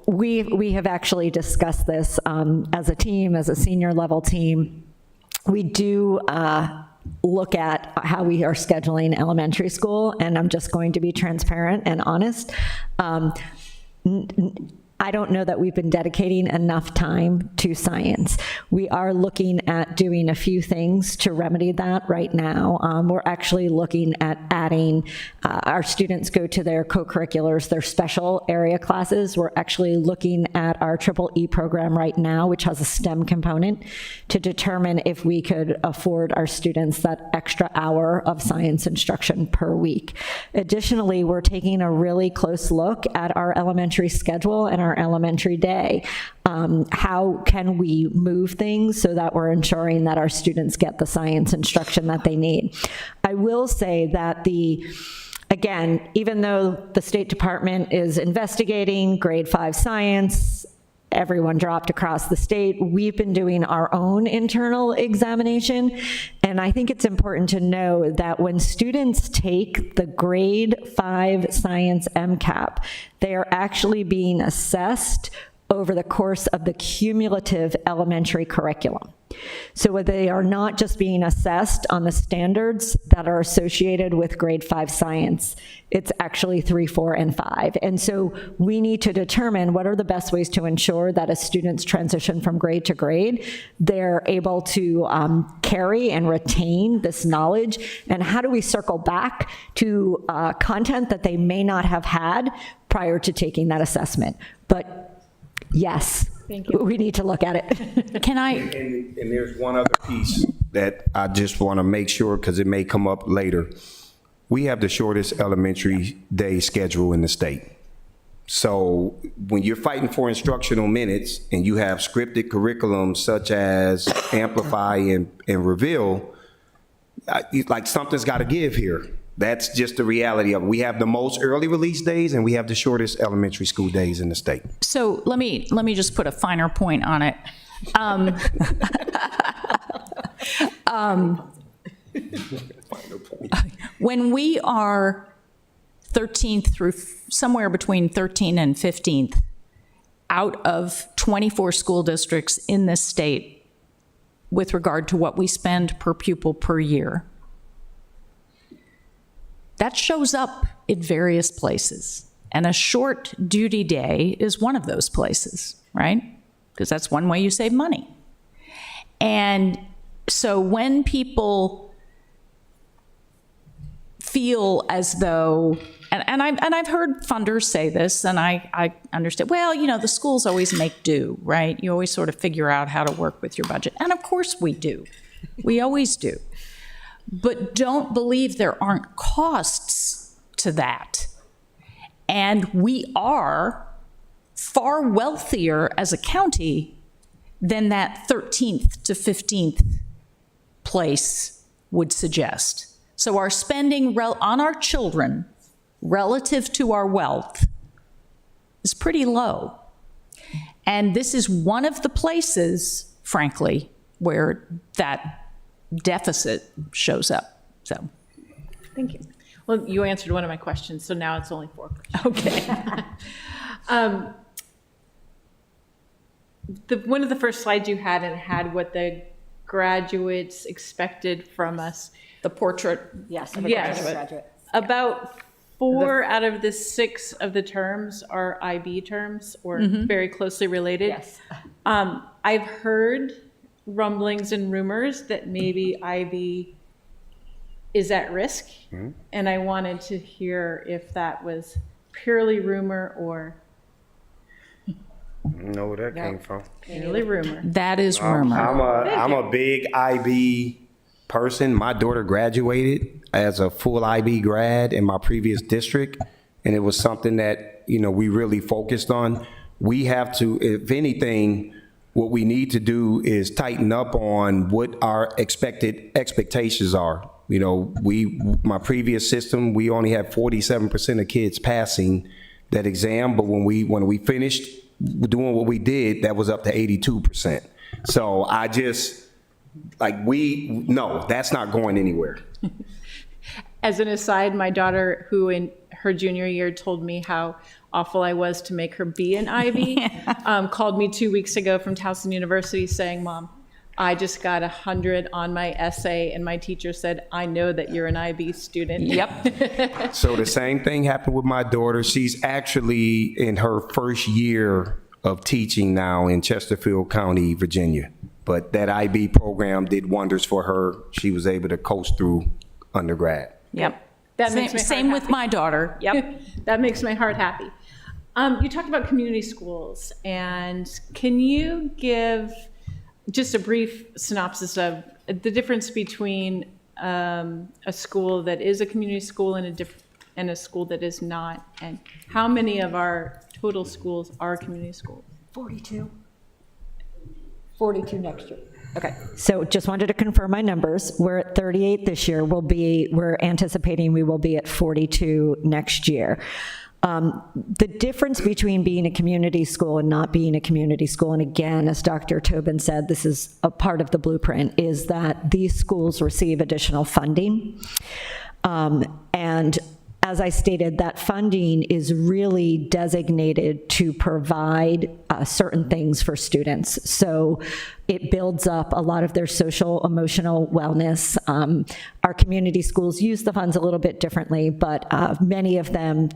we have actually discussed this as a team, as a senior level team. We do look at how we are scheduling elementary school, and I'm just going to be transparent and honest. I don't know that we've been dedicating enough time to science. We are looking at doing a few things to remedy that right now. We're actually looking at adding, our students go to their co-curriculars, their special area classes. We're actually looking at our EEE program right now, which has a STEM component, to determine if we could afford our students that extra hour of science instruction per week. Additionally, we're taking a really close look at our elementary schedule and our elementary day. How can we move things so that we're ensuring that our students get the science instruction that they need? I will say that again, even though the State Department is investigating grade 5 science, everyone dropped across the state, we've been doing our own internal examination. And I think it's important to know that when students take the grade 5 science MCAP, they are actually being assessed over the course of the cumulative elementary curriculum. So they are not just being assessed on the standards that are associated with grade 5 science. It's actually 3, 4, and 5. And so we need to determine what are the best ways to ensure that as students transition from grade to grade, they're able to carry and retain this knowledge, and how do we circle back to content that they may not have had prior to taking that assessment. But yes, Thank you. We need to look at it. Can I? And there's one other piece that I just want to make sure, because it may come up later. We have the shortest elementary day schedule in the state. So when you're fighting for instructional minutes and you have scripted curriculums such as Amplify and Reveal, like something's got to give here. That's just the reality of it. We have the most early release days and we have the shortest elementary school days in the state. So let me just put a finer point on it. When we are 13th through somewhere between 13th and 15th out of 24 school districts in this state with regard to what we spend per pupil per year. That shows up in various places. And a short duty day is one of those places, right? Because that's one way you save money. And so when people feel as though, and I've heard funders say this, and I understand, well, you know, the schools always make do, right? You always sort of figure out how to work with your budget. And of course we do. We always do. But don't believe there aren't costs to that. And we are far wealthier as a county than that 13th to 15th place would suggest. So our spending on our children relative to our wealth is pretty low. And this is one of the places, frankly, where that deficit shows up. So, Thank you. Well, you answered one of my questions, so now it's only 4 questions. okay. One of the first slides you had, and had what the graduates expected from us. The portrait. Yes, Yes. About 4 out of the 6 of the terms are IB terms, or very closely related. Yes. I've heard rumblings and rumors that maybe IB is at risk, and I wanted to hear if that was purely rumor or Know where that came from. purely rumor. That is rumor. I'm a big IB person. My daughter graduated as a full IB grad in my previous district, and it was something that, you know, we really focused on. We have to, if anything, what we need to do is tighten up on what our expectations are. You know, my previous system, we only had 47% of kids passing that exam, but when we finished doing what we did, that was up to 82%. So I just, no, that's not going anywhere. As an aside, my daughter, who in her junior year told me how awful I was to make her be an IB, called me 2 weeks ago from Towson University saying, "Mom, I just got 100 on my essay, and my teacher said, I know that you're an IB student." Yep. So the same thing happened with my daughter. She's actually in her first year of teaching now in Chesterfield County, Virginia. But that IB program did wonders for her. She was able to coast through undergrad. Yep. That makes my heart Same with happy. my daughter. Yep. That makes my heart happy. You talked about community schools, and can you give just a brief synopsis of the difference between a school that is a community school and a school that is not, and how many of our total schools are community schools? 42 next year. Okay, so just wanted to confirm my numbers. We're at 38 this year. We're anticipating we will be at 42 next year. The difference between being a community school and not being a community school, and again, as Dr. Tobin said, this is a part of the blueprint, is that these schools receive additional funding. And as I stated, that funding is really designated to provide certain things for students. So it builds up a lot of their social, emotional wellness. Our community schools use the funds a little bit differently, but many of them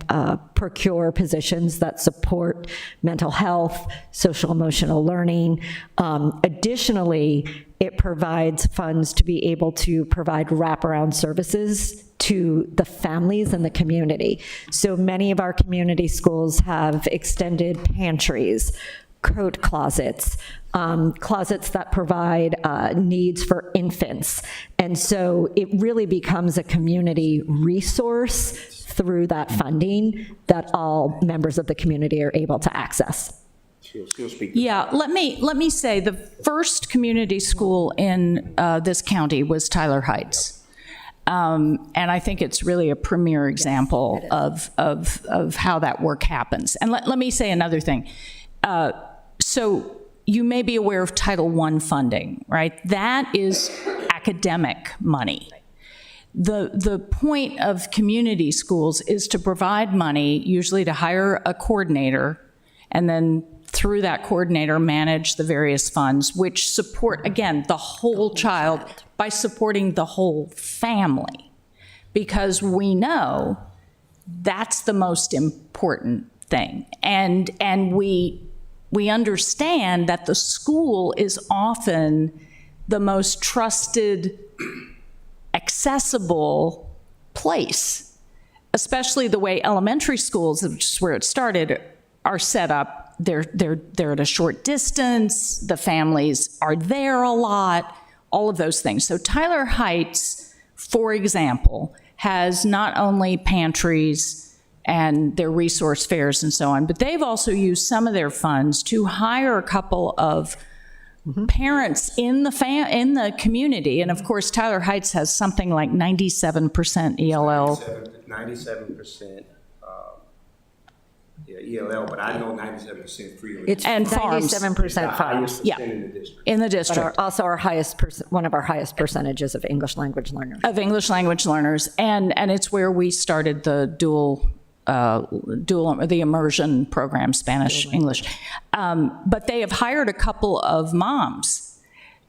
procure positions that support mental health, social, emotional learning. Additionally, it provides funds to be able to provide wraparound services to the families and the community. So many of our community schools have extended pantries, coat closets, closets that provide needs for infants. And so it really becomes a community resource through that funding that all members of the community are able to access. She'll speak. Yeah, let me say, the first community school in this county was Tyler Heights. And I think it's really a premier example of how that work happens. And let me say another thing. So you may be aware of Title I funding, right? That is academic money. The point of community schools is to provide money, usually to hire a coordinator, and then through that coordinator, manage the various funds, which support, again, the whole child by supporting the whole family. Because we know that's the most important thing. And we understand that the school is often the most trusted, accessible place, especially the way elementary schools, which is where it started, are set up. They're at a short distance, the families are there a lot, all of those things. So Tyler Heights, for example, has not only pantries and their resource fairs and so on, but they've also used some of their funds to hire a couple of parents in the community. And of course, Tyler Heights has something like 97% ELL. 97%, ELL, but I know 97% free. It's And farms. 97% farms. Yeah. In the district. In the But district. also our one of our highest percentages of English language learners. Of English language learners, and it's where we started the dual the immersion program, Spanish, English. But they have hired a couple of moms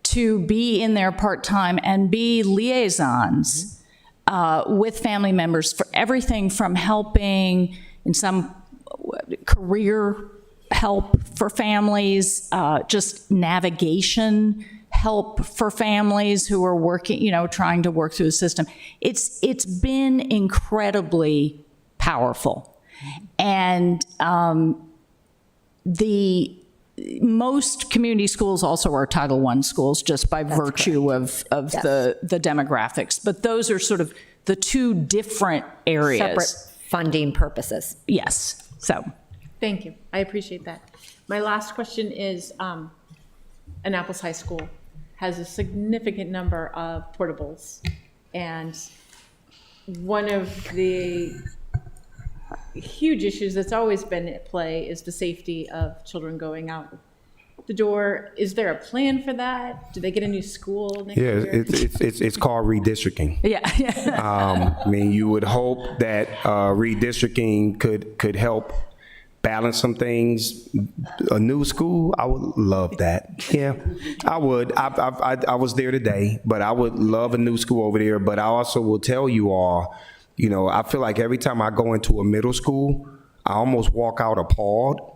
to be in there part-time and be liaisons with family members for everything from helping in some career help for families, just navigation help for families who are working, trying to work through the system. It's been incredibly powerful. And the most community schools also are Title I schools, just by virtue of Yes. the demographics. But those are sort of the two different areas. Separate funding purposes. Yes. So Thank you. I appreciate that. My last question is, Annapolis High School has a significant number of portables. And one of the huge issues that's always been at play is the safety of children going out the door. Is there a plan for that? Do they get a new school next Yeah, year? it's called redistricting. yeah. I mean, you would hope that redistricting could help balance some things. A new school, I would love that. Yeah, I would. I was there today, but I would love a new school over there. But I also will tell you all, I feel like every time I go into a middle school, I almost walk out appalled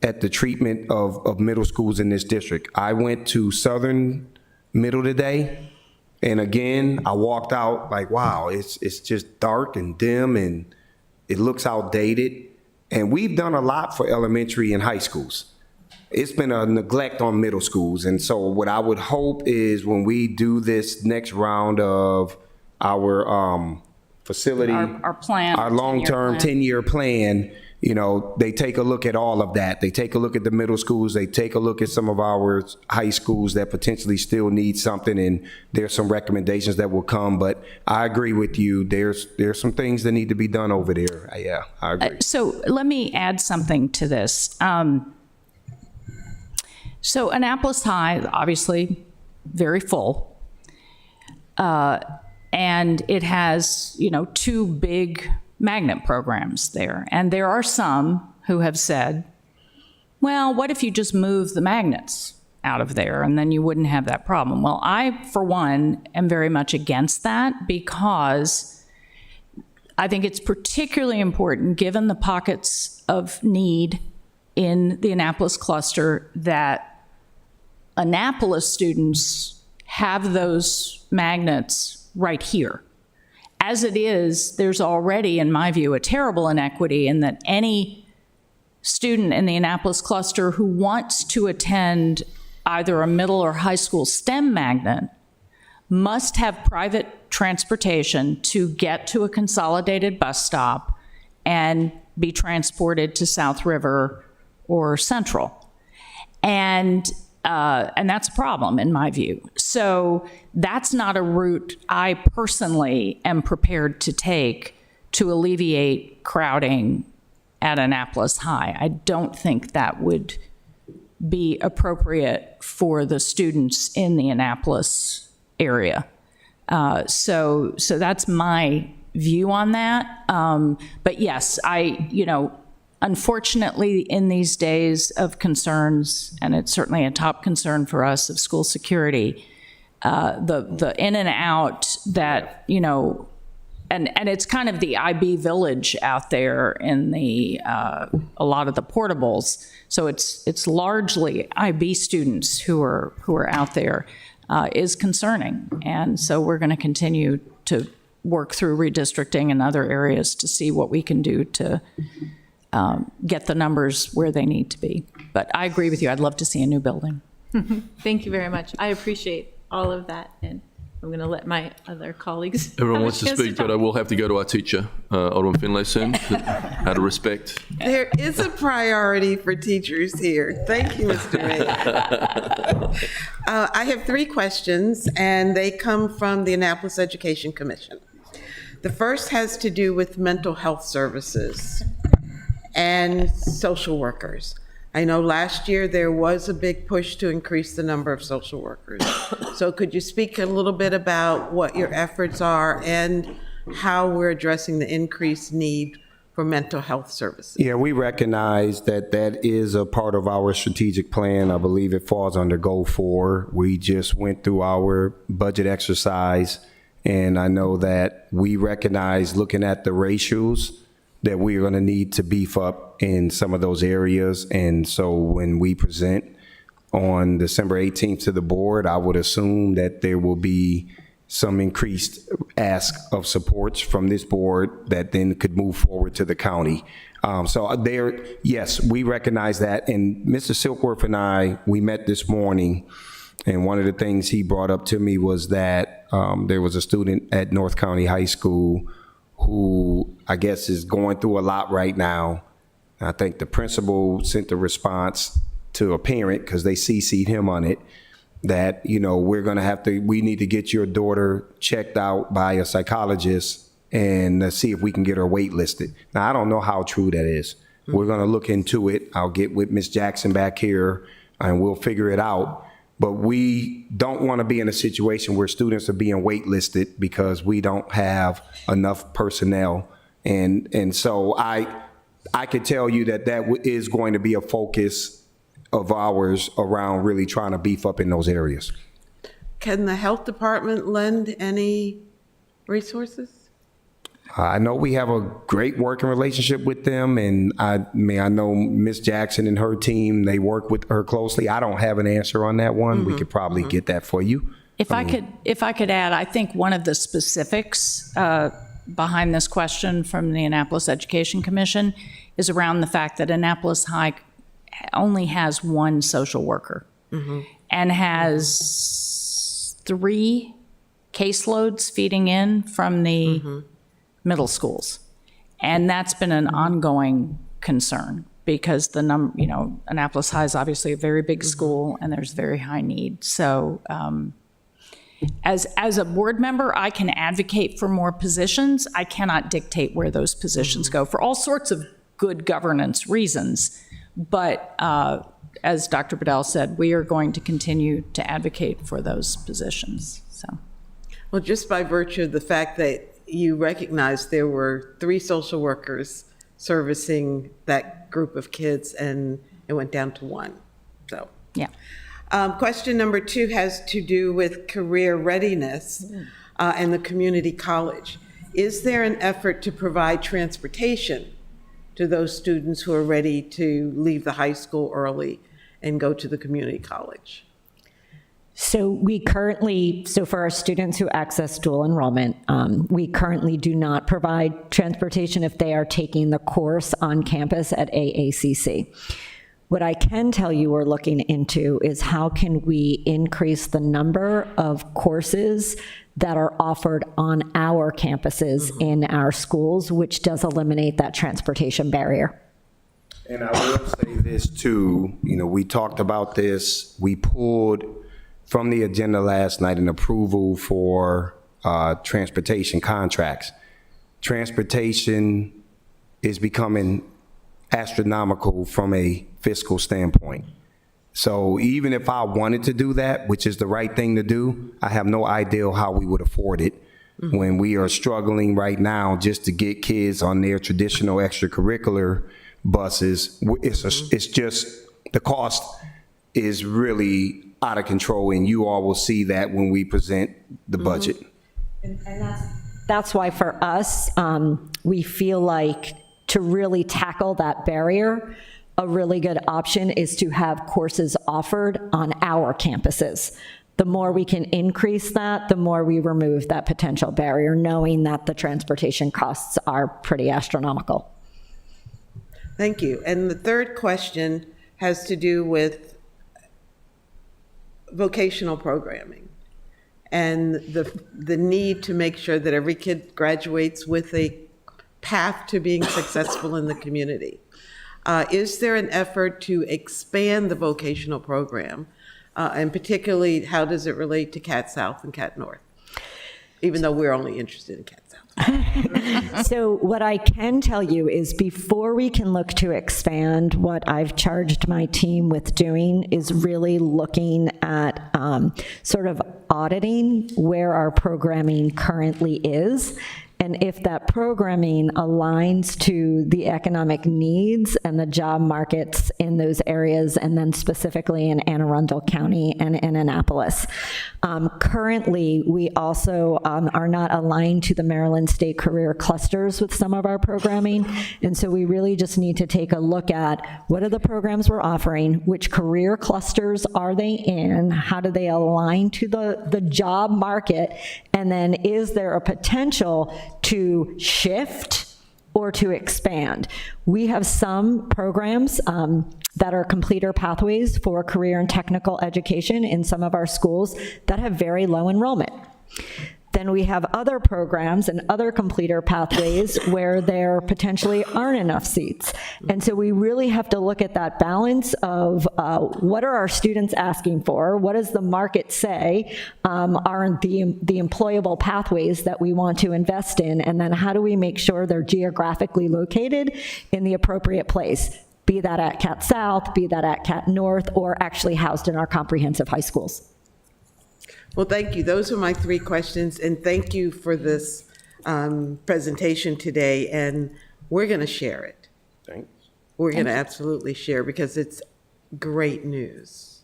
at the treatment of middle schools in this district. I went to Southern Middle today, and again, I walked out like, wow, it's just dark and dim, and it looks outdated. And we've done a lot for elementary and high schools. It's been a neglect on middle schools. And so what I would hope is when we do this next round of our facility, Our plan, our 10-year long-term plan. 10-year plan, they take a look at all of that. They take a look at the middle schools. They take a look at some of our high schools that potentially still need something, and there's some recommendations that will come. But I agree with you. There's some things that need to be done over there. Yeah, I agree. So let me add something to this. So Annapolis High, obviously, very full. And it has, two big magnet programs there. And there are some who have said, well, what if you just move the magnets out of there and then you wouldn't have that problem? Well, I, for one, am very much against that because I think it's particularly important, given the pockets of need in the Annapolis cluster, that Annapolis students have those magnets right here. As it is, there's already, in my view, a terrible inequity in that any student in the Annapolis cluster who wants to attend either a middle or high school STEM magnet must have private transportation to get to a consolidated bus stop and be transported to South River or Central. And that's a problem, in my view. So that's not a route I personally am prepared to take to alleviate crowding at Annapolis High. I don't think that would be appropriate for the students in the Annapolis area. So that's my view on that. But yes, unfortunately, in these days of concerns, and it's certainly a top concern for us of school security, the in and out that, and it's kind of the IB village out there in a lot of the portables. So it's largely IB students who are out there, is concerning. And so we're going to continue to work through redistricting in other areas to see what we can do to get the numbers where they need to be. But I agree with you. I'd love to see a new building. Thank you very much. I appreciate all of that, and I'm going to let my other colleagues. Everyone have a wants to chance speak, but I talk. will have to go to our teacher, Alderman Finlay, soon, out of respect. There is a priority for teachers here. Thank you, Mr. Mayor. I have 3 questions, and they come from the Annapolis Education Commission. The first has to do with mental health services and social workers. I know last year there was a big push to increase the number of social workers. So could you speak a little bit about what your efforts are and how we're addressing the increased need for mental health services? Yeah, we recognize that that is a part of our strategic plan. I believe it falls under Goal 4. We just went through our budget exercise, and I know that we recognize, looking at the ratios, that we are going to need to beef up in some of those areas. And so when we present on December 18th to the board, I would assume that there will be some increased ask of supports from this board that then could move forward to the county. So there, yes, we recognize that. And Mr. Silkworth and I, we met this morning, and one of the things he brought up to me was that there was a student at North County High School who I guess is going through a lot right now. I think the principal sent a response to a parent, because they CC'd him on it, that, we need to get your daughter checked out by a psychologist and see if we can get her waitlisted. Now, I don't know how true that is. We're going to look into it. I'll get with Ms. Jackson back here and we'll figure it out. But we don't want to be in a situation where students are being waitlisted because we don't have enough personnel. And so I could tell you that is going to be a focus of ours around really trying to beef up in those areas. Can the health department lend any resources? I know we have a great working relationship with them, and I know Ms. Jackson and her team, they work with her closely. I don't have an answer on that one. We could probably get that for you. If I could add, I think one of the specifics behind this question from the Annapolis Education Commission is around the fact that Annapolis High only has one social worker and has 3 caseloads feeding in from the middle schools. And that's been an ongoing concern because Annapolis High is obviously a very big school and there's very high need. So as a board member, I can advocate for more positions. I cannot dictate where those positions go for all sorts of good governance reasons. But as Dr. Bedell said, we are going to continue to advocate for those positions. So, Well, just by virtue of the fact that you recognized there were 3 social workers servicing that group of kids, and it went down to 1. So, yeah. Question number 2 has to do with career readiness and the community college. Is there an effort to provide transportation to those students who are ready to leave the high school early and go to the community college? So for our students who access dual enrollment, we currently do not provide transportation if they are taking the course on campus at AACC. What I can tell you we're looking into is how can we increase the number of courses that are offered on our campuses in our schools, which does eliminate that transportation barrier. And I will say this too, we talked about this, we pulled from the agenda last night an approval for transportation contracts. Transportation is becoming astronomical from a fiscal standpoint. So even if I wanted to do that, which is the right thing to do, I have no idea how we would afford it when we are struggling right now just to get kids on their traditional extracurricular buses. It's just, the cost is really out of control, and you all will see that when we present the budget. That's why for us, we feel like to really tackle that barrier, a really good option is to have courses offered on our campuses. The more we can increase that, the more we remove that potential barrier, knowing that the transportation costs are pretty astronomical. Thank you. And the third question has to do with vocational programming and the need to make sure that every kid graduates with a path to being successful in the community. Is there an effort to expand the vocational program? And particularly, how does it relate to Cat South and Cat North? Even though we're only interested in Cat South. So what I can tell you is before we can look to expand, what I've charged my team with doing is really looking at sort of auditing where our programming currently is. And if that programming aligns to the economic needs and the job markets in those areas, and then specifically in Anne Arundel County and in Annapolis. Currently, we also are not aligned to the Maryland State Career Clusters with some of our programming. And so we really just need to take a look at what are the programs we're offering, which career clusters are they in, how do they align to the job market, and then is there a potential to shift or to expand. We have some programs that are completer pathways for career and technical education in some of our schools that have very low enrollment. Then we have other programs and other completer pathways where there potentially aren't enough seats. And so we really have to look at that balance of what are our students asking for? What does the market say are the employable pathways that we want to invest in? And then how do we make sure they're geographically located in the appropriate place? Be that at Cat South, be that at Cat North, or actually housed in our comprehensive high schools. Well, thank you. Those are my three questions, and thank you for this presentation today, and we're going to share it. Thanks. We're going to absolutely share because it's great news.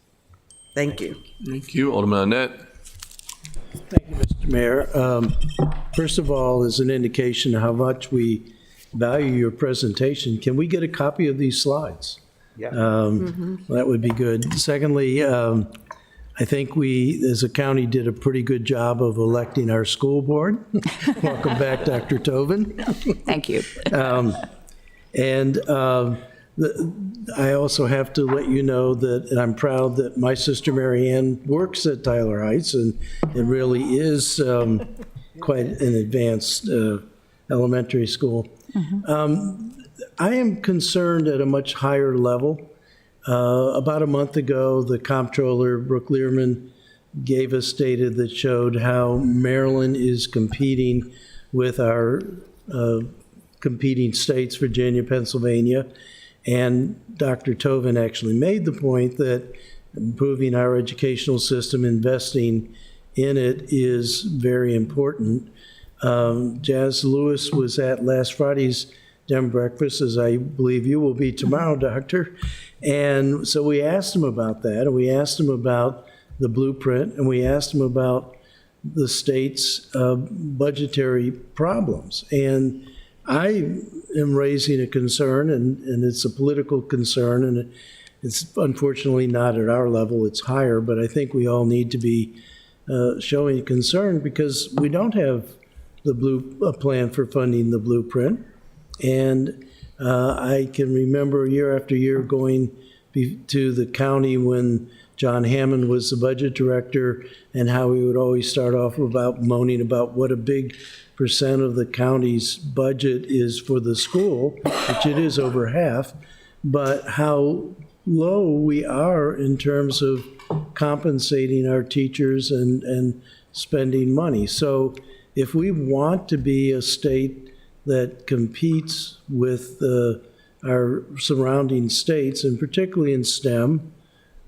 Thank you. Thank you, Alderman Arnett. Thank you, Mr. Mayor. First of all, as an indication of how much we value your presentation, can we get a copy of these slides? Yeah. That would be good. Secondly, I think we, as a county, did a pretty good job of electing our school board. Welcome back, Dr. Tobin. Thank you. I also have to let you know that, and I'm proud that my sister Mary Ann works at Tyler Heights, and it really is quite an advanced elementary school. I am concerned at a much higher level. About a month ago, the comptroller, Brooke Learman, gave us data that showed how Maryland is competing with our competing states, Virginia, Pennsylvania. And Dr. Tobin actually made the point that improving our educational system, investing in it, is very important. Jazz Lewis was at last Friday's Dem breakfast, as I believe you will be tomorrow, Doctor. And so we asked him about that, and we asked him about the blueprint, and we asked him about the state's budgetary problems. And I am raising a concern, and it's a political concern, and it's unfortunately not at our level, it's higher, but I think we all need to be showing concern because we don't have a plan for funding the blueprint. And I can remember year after year going to the county when John Hammond was the budget director, and how we would always start off about moaning about what a big percent of the county's budget is for the school, which it is over half, but how low we are in terms of compensating our teachers and spending money. So if we want to be a state that competes with our surrounding states, and particularly in STEM,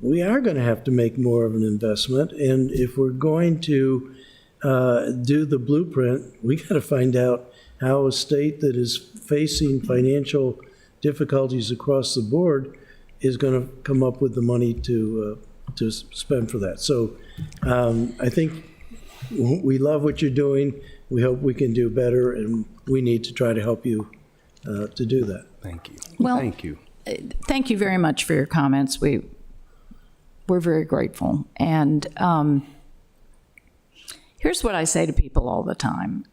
we are going to have to make more of an investment. And if we're going to do the blueprint, we got to find out how a state that is facing financial difficulties across the board is going to come up with the money to spend for that. So I think we love what you're doing. We hope we can do better, and we need to try to help you to do that. Thank you. Well, Thank you. Thank you very much for your comments. We're very grateful. And here's what I say to people all the time.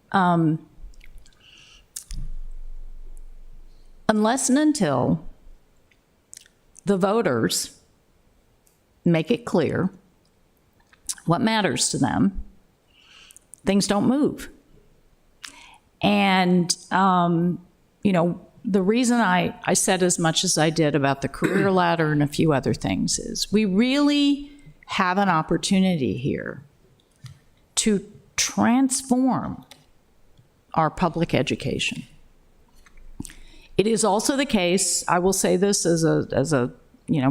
Unless and until the voters make it clear what matters to them, things don't move. And, the reason I said as much as I did about the career ladder and a few other things is we really have an opportunity here to transform our public education. It is also the case, I will say this as a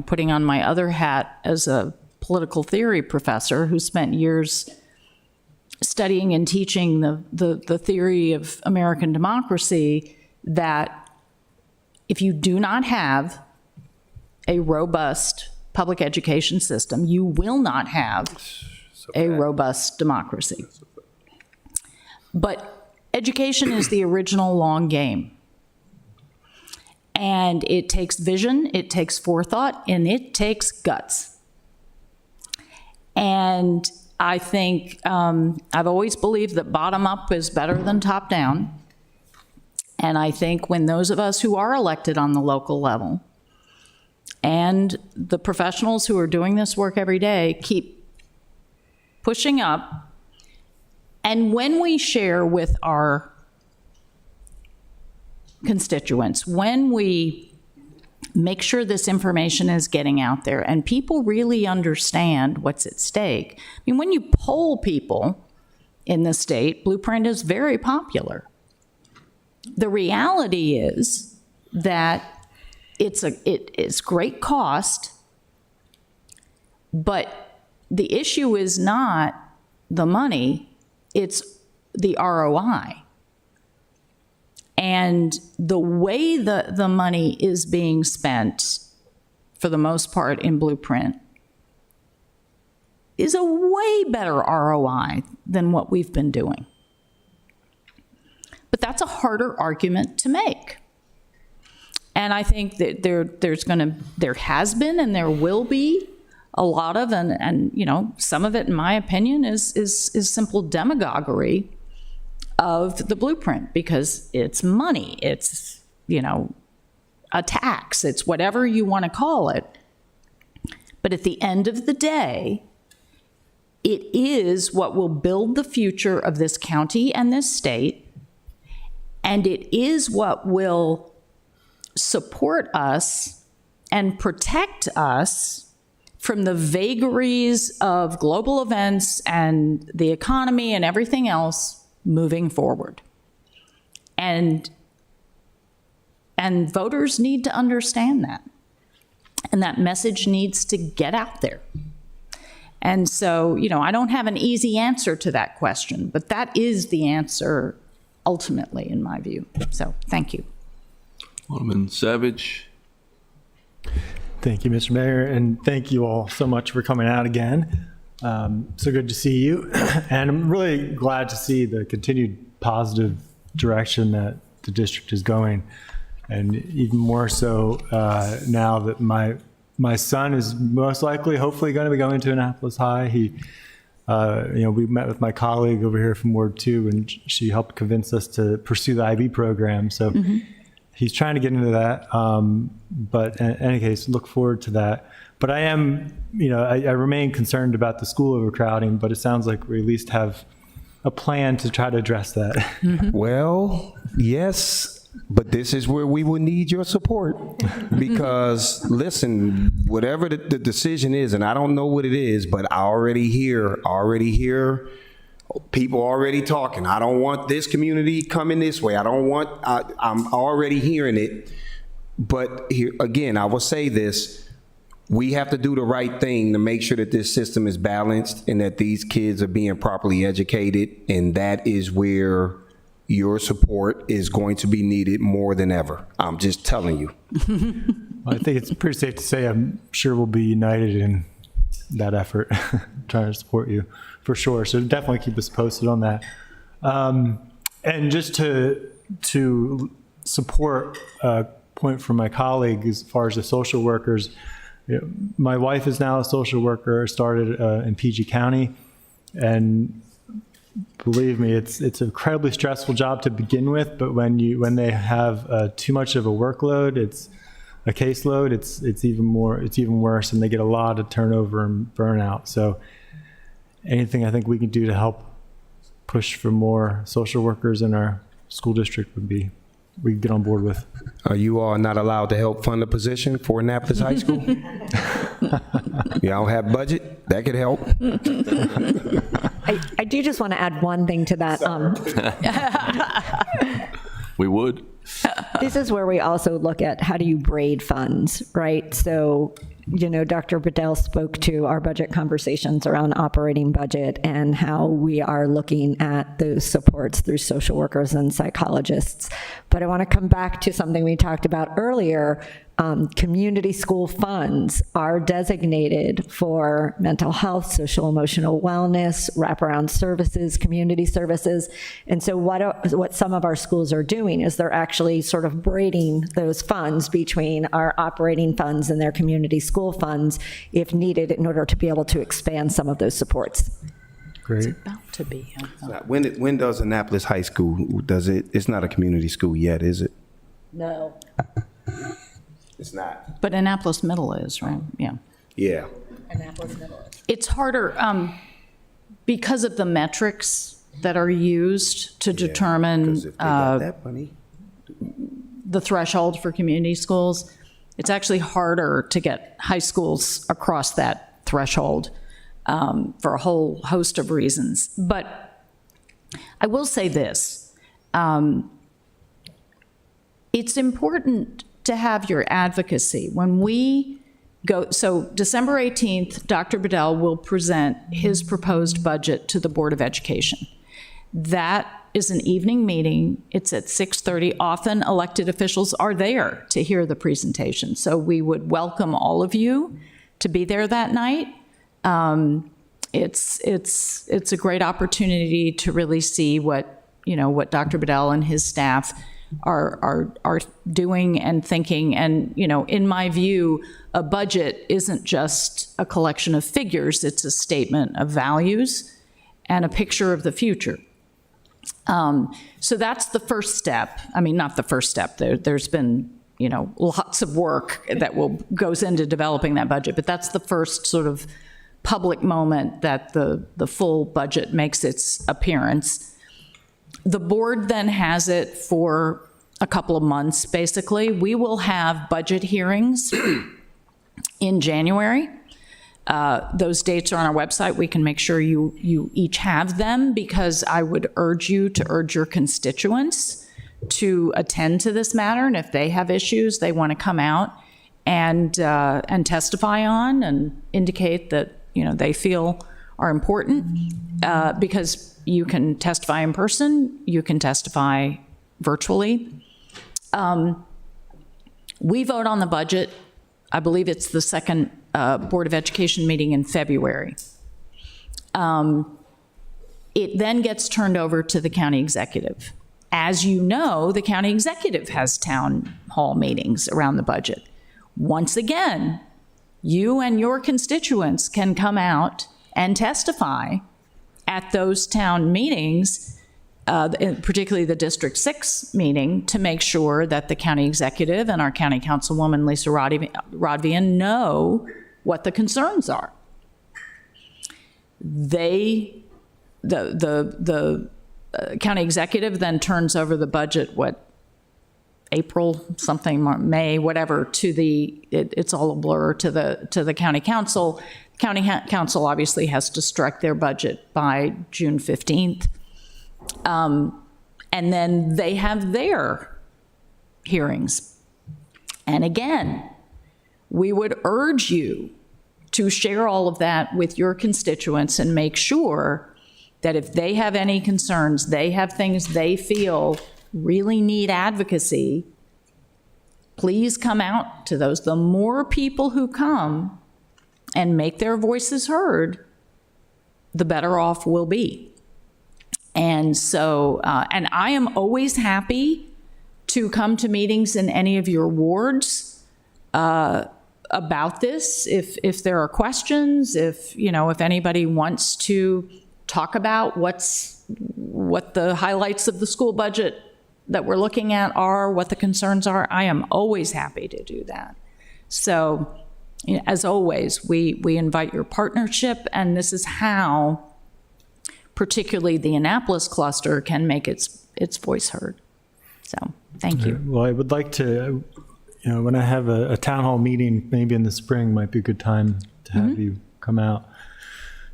putting on my other hat as a political theory professor who spent years studying and teaching the theory of American democracy, that if you do not have a robust public education system, you will not have a robust democracy. But education is the original long game. And it takes vision, it takes forethought, and it takes guts. And I think I've always believed that bottom up is better than top down. And I think when those of us who are elected on the local level and the professionals who are doing this work every day keep pushing up, and when we share with our constituents, when we make sure this information is getting out there and people really understand what's at stake. I mean, when you poll people in the state, Blueprint is very popular. The reality is that it's great cost, but the issue is not the money, it's the ROI. And the way the money is being spent, for the most part in Blueprint, is a way better ROI than what we've been doing. But that's a harder argument to make. And I think that there has been and there will be a lot of, and some of it, in my opinion, is simple demagoguery of the Blueprint, because it's money, it's, a tax, it's whatever you want to call it. But at the end of the day, it is what will build the future of this county and this state, and it is what will support us and protect us from the vagaries of global events and the economy and everything else moving forward. And voters need to understand that. And that message needs to get out there. And so, I don't have an easy answer to that question, but that is the answer ultimately, in my view. So, thank you. Alderman Savage. Thank you, Mr. Mayor, and thank you all so much for coming out again. So good to see you. And I'm really glad to see the continued positive direction that the district is going. And even more so now that my son is most likely, hopefully, going to be going to Annapolis High. He, we met with my colleague over here from Ward 2, and she helped convince us to pursue the IB program. So he's trying to get into that. But in any case, look forward to that. But I am, I remain concerned about the school overcrowding, but it sounds like we at least have a plan to try to address that. Well, yes, but this is where we will need your support, because listen, whatever the decision is, and I don't know what it is, but I already hear people already talking. I don't want this community coming this way. I'm already hearing it. But here again, I will say this. we have to do the right thing to make sure that this system is balanced and that these kids are being properly educated, and that is where your support is going to be needed more than ever. I'm just telling you. I think it's pretty safe to say I'm sure we'll be united in that effort, trying to support you for sure. So definitely keep us posted on that. And just to support a point from my colleague as far as the social workers, my wife is now a social worker, started in PG County, and believe me, it's an incredibly stressful job to begin with, but when they have too much of a workload, it's a caseload, it's even worse, and they get a lot of turnover and burnout. So anything I think we can do to help push for more social workers in our school district we can get on board with. Are you all not allowed to help fund a position for Annapolis High School? Y'all have budget? That could help. I do just want to add one thing to that. We would. This is where we also look at how do you braid funds, right? So, Dr. Bedell spoke to our budget conversations around operating budget and how we are looking at those supports through social workers and psychologists. But I want to come back to something we talked about earlier. Community school funds are designated for mental health, social emotional wellness, wraparound services, community services. And so what some of our schools are doing is they're actually sort of braiding those funds between our operating funds and their community school funds if needed in order to be able to expand some of those supports. Great. About to be. When does Annapolis High School, it's not a community school yet, is it? No. It's not. But Annapolis Middle is, right? Yeah. Yeah. It's harder because of the metrics that are used to determine Because if they got that money. the threshold for community schools. It's actually harder to get high schools across that threshold for a whole host of reasons. But I will say this. It's important to have your advocacy. When we go, so December 18th, Dr. Bedell will present his proposed budget to the Board of Education. That is an evening meeting. It's at 6:30. Often elected officials are there to hear the presentation. So we would welcome all of you to be there that night. It's a great opportunity to really see what Dr. Bedell and his staff are doing and thinking. And, in my view, a budget isn't just a collection of figures, it's a statement of values and a picture of the future. So that's the first step. I mean, not the first step. There's been, lots of work that goes into developing that budget, but that's the first sort of public moment that the full budget makes its appearance. The board then has it for a couple of months, basically. We will have budget hearings in January. Those dates are on our website. We can make sure you each have them, because I would urge you to urge your constituents to attend to this matter. And if they have issues they want to come out and testify on and indicate that, they feel are important, because you can testify in person, you can testify virtually. We vote on the budget. I believe it's the second Board of Education meeting in February. It then gets turned over to the county executive. As you know, the county executive has town hall meetings around the budget. Once again, you and your constituents can come out and testify at those town meetings, particularly the District 6 meeting, to make sure that the county executive and our county councilwoman, Lisa Rodvian, know what the concerns are. The county executive then turns over the budget, April something, May, whatever, it's all a blur, to the county council. County council obviously has to strike their budget by June 15th. And then they have their hearings. And again, we would urge you to share all of that with your constituents and make sure that if they have any concerns, they have things they feel really need advocacy, please come out to those. The more people who come and make their voices heard, the better off we'll be. And so, and I am always happy to come to meetings in any of your wards about this. If there are questions, if anybody wants to talk about what the highlights of the school budget that we're looking at are, what the concerns are, I am always happy to do that. So, as always, we invite your partnership, and this is how particularly the Annapolis cluster can make its voice heard. So, thank you. Well, I would like to, when I have a town hall meeting, maybe in the spring might be a good time to have you come out.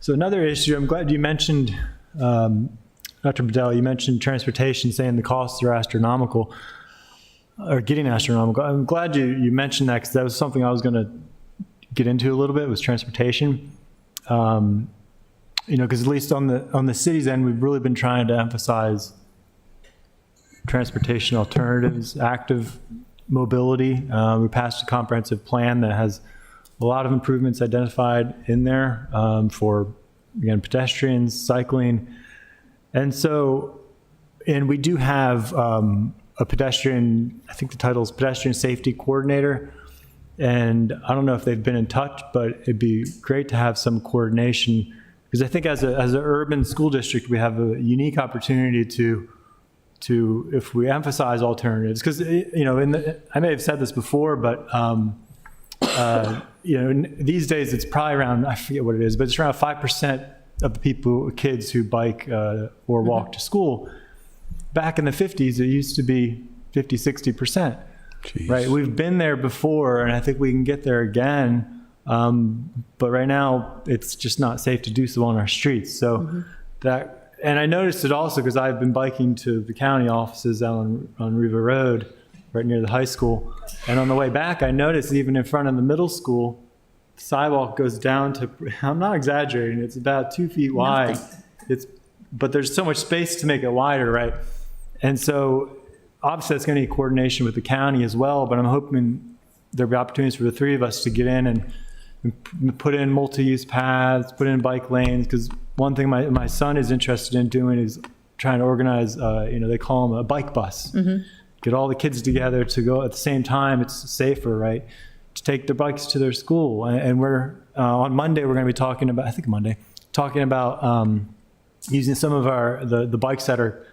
So another issue, I'm glad you mentioned, Dr. Bedell, you mentioned transportation, saying the costs are astronomical, or getting astronomical. I'm glad you mentioned that, because that was something I was going to get into a little bit, was transportation. Because at least on the city's end, we've really been trying to emphasize transportation alternatives, active mobility. We passed a comprehensive plan that has a lot of improvements identified in there for, again, pedestrians, cycling. And we do have a pedestrian, I think the title is pedestrian safety coordinator. And I don't know if they've been in touch, but it'd be great to have some coordination, because I think as an urban school district, we have a unique opportunity to if we emphasize alternatives, because I may have said this before, but these days it's probably around, I forget what it is, but it's around 5% of the kids who bike or walk to school. Back in the 50s, it used to be 50, 60%. Jeez. Right? We've been there before, and I think we can get there again. But right now, it's just not safe to do so on our streets. So and I noticed it also because I've been biking to the county offices out on Riva Road, right near the high school. And on the way back, I noticed even in front of the middle school, the sidewalk goes down to, I'm not exaggerating, it's about 2 feet wide. But there's so much space to make it wider, right? And so obviously that's going to need coordination with the county as well, but I'm hoping there'll be opportunities for the three of us to get in and put in multi-use paths, put in bike lanes, because one thing my son is interested in doing is trying to organize, they call them a bike bus. Get all the kids together to go at the same time. It's safer, right? To take their bikes to their school. And we're, on Monday, we're going to be talking about using some of the bikes that are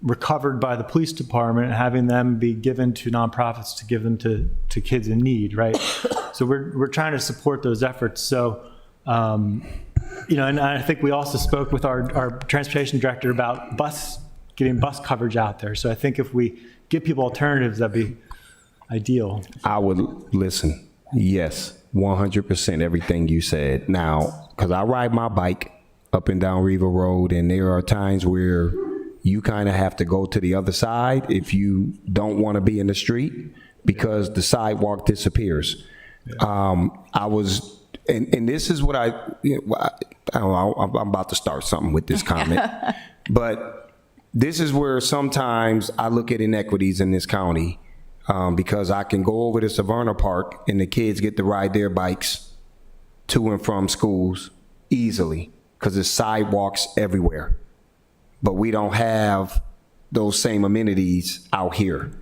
recovered by the police department and having them be given to nonprofits to give them to kids in need, right? So we're trying to support those efforts. So, and I think we also spoke with our transportation director about getting bus coverage out there. So I think if we give people alternatives, that'd be ideal. I would listen. Yes, 100% everything you said. Now, because I ride my bike up and down Riva Road, and there are times where you kind of have to go to the other side if you don't want to be in the street, because the sidewalk disappears. I was, and this is what I don't know, I'm about to start something with this comment, but this is where sometimes I look at inequities in this county, because I can go over to Severna Park and the kids get to ride their bikes to and from schools easily, because there's sidewalks everywhere. But we don't have those same amenities out here.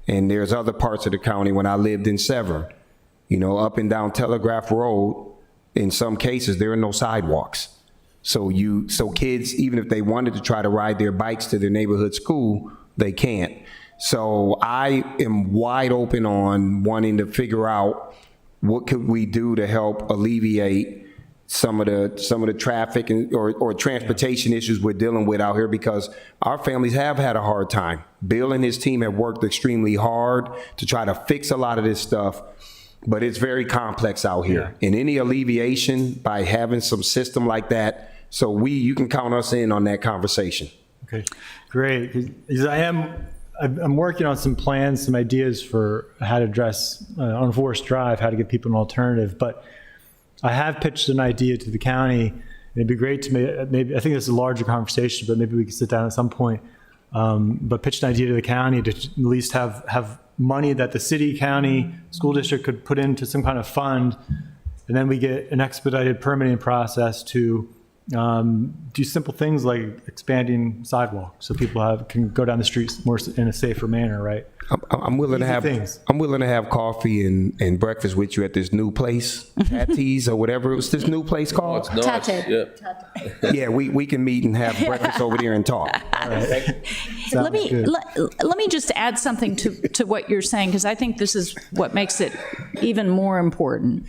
And there's other parts of the county, when I lived in Severn, up and down Telegraph Road, in some cases, there are no sidewalks. So kids, even if they wanted to try to ride their bikes to their neighborhood school, they can't. So I am wide open on wanting to figure out what could we do to help alleviate some of the traffic or transportation issues we're dealing with out here, because our families have had a hard time. Bill and his team have worked extremely hard to try to fix a lot of this stuff, but it's very complex out here. And any alleviation by having some system like that, so you can count us in on that conversation. Okay, great. Because I am I'm working on some plans, some ideas for how to address on Forest Drive, how to give people an alternative. But I have pitched an idea to the county. And it'd be great to maybe I think this is a larger conversation, but maybe we could sit down at some point. But pitch an idea to the county to at least have money that the city, county, school district could put into some kind of fund, and then we get an expedited permitting process to do simple things like expanding sidewalks so people can go down the streets more in a safer manner, right? I'm willing to Easy have things. I'm willing to have coffee and breakfast with you at this new place, Tatis or whatever it's this new place called. It's nice, Tate. yeah. Yeah, we can meet and have breakfast over there and talk. Let me good. let me just add something to what you're saying, because I think this is what makes it even more important.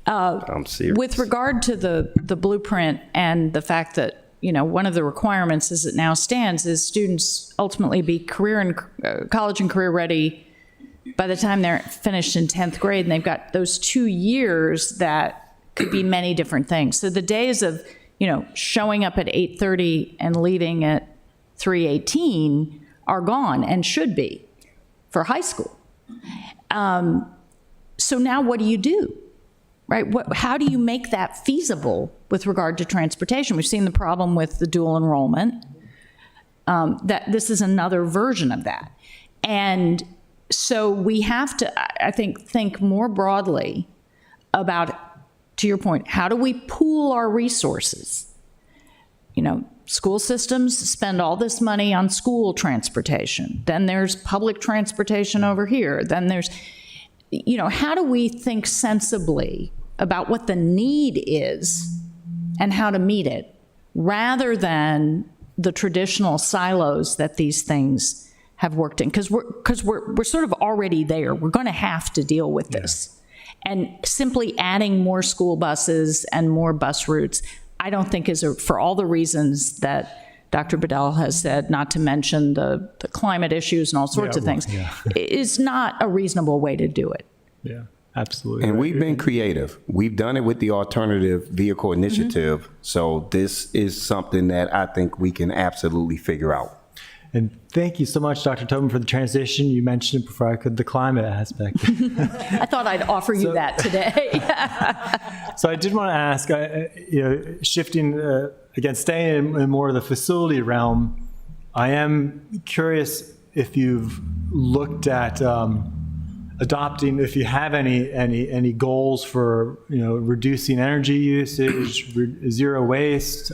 I'm serious. With regard to the blueprint and the fact that, one of the requirements as it now stands is students ultimately be college and career ready by the time they're finished in 10th grade, and they've got those 2 years that could be many different things. So the days of, showing up at 8:30 and leaving at 3:18 are gone and should be for high school. So now what do? Right? How do you make that feasible with regard to transportation? We've seen the problem with the dual enrollment. That this is another version of that. And so we have to, I think more broadly about, to your point, how do we pool our resources? School systems spend all this money on school transportation. Then there's public transportation over here. Then there's, how do we think sensibly about what the need is and how to meet it, rather than the traditional silos that these things have worked in? Because we're sort of already there. We're going to have to deal with this. And simply adding more school buses and more bus routes, I don't think for all the reasons that Dr. Bedell has said, not to mention the climate issues and all sorts of things, is not a reasonable way to do it. Yeah, absolutely. And we've been creative. We've done it with the Alternative Vehicle Initiative. So this is something that I think we can absolutely figure out. And thank you so much, Dr. Tobin, for the transition. You mentioned it before I could, the climate aspect. I thought I'd offer you that today. So I did want to ask, shifting, again, staying in more of the facility realm, I am curious if you've looked at adopting, if you have any goals for, reducing energy usage, zero waste,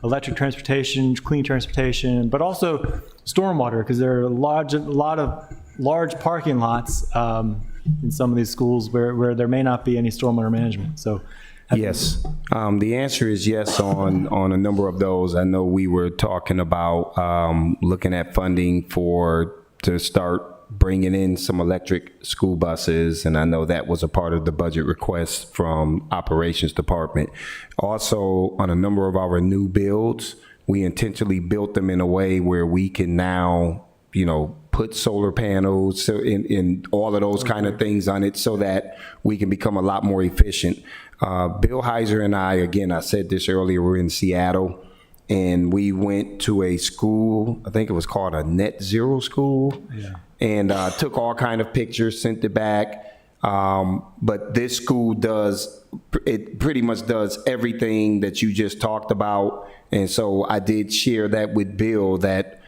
electric transportation, clean transportation, but also stormwater, because there are a lot of large parking lots in some of these schools where there may not be any stormwater management. So, Yes. The answer is yes on a number of those. I know we were talking about looking at funding to start bringing in some electric school buses, and I know that was a part of the budget request from Operations Department. Also, on a number of our new builds, we intentionally built them in a way where we can now, put solar panels in all of those kind of things on it so that we can become a lot more efficient. Bill Heiser and I, again, I said this earlier, we're in Seattle, and we went to a school, I think it was called a net zero school, and took all kind of pictures, sent it back. But this school pretty much does everything that you just talked about. And so I did share that with Bill, that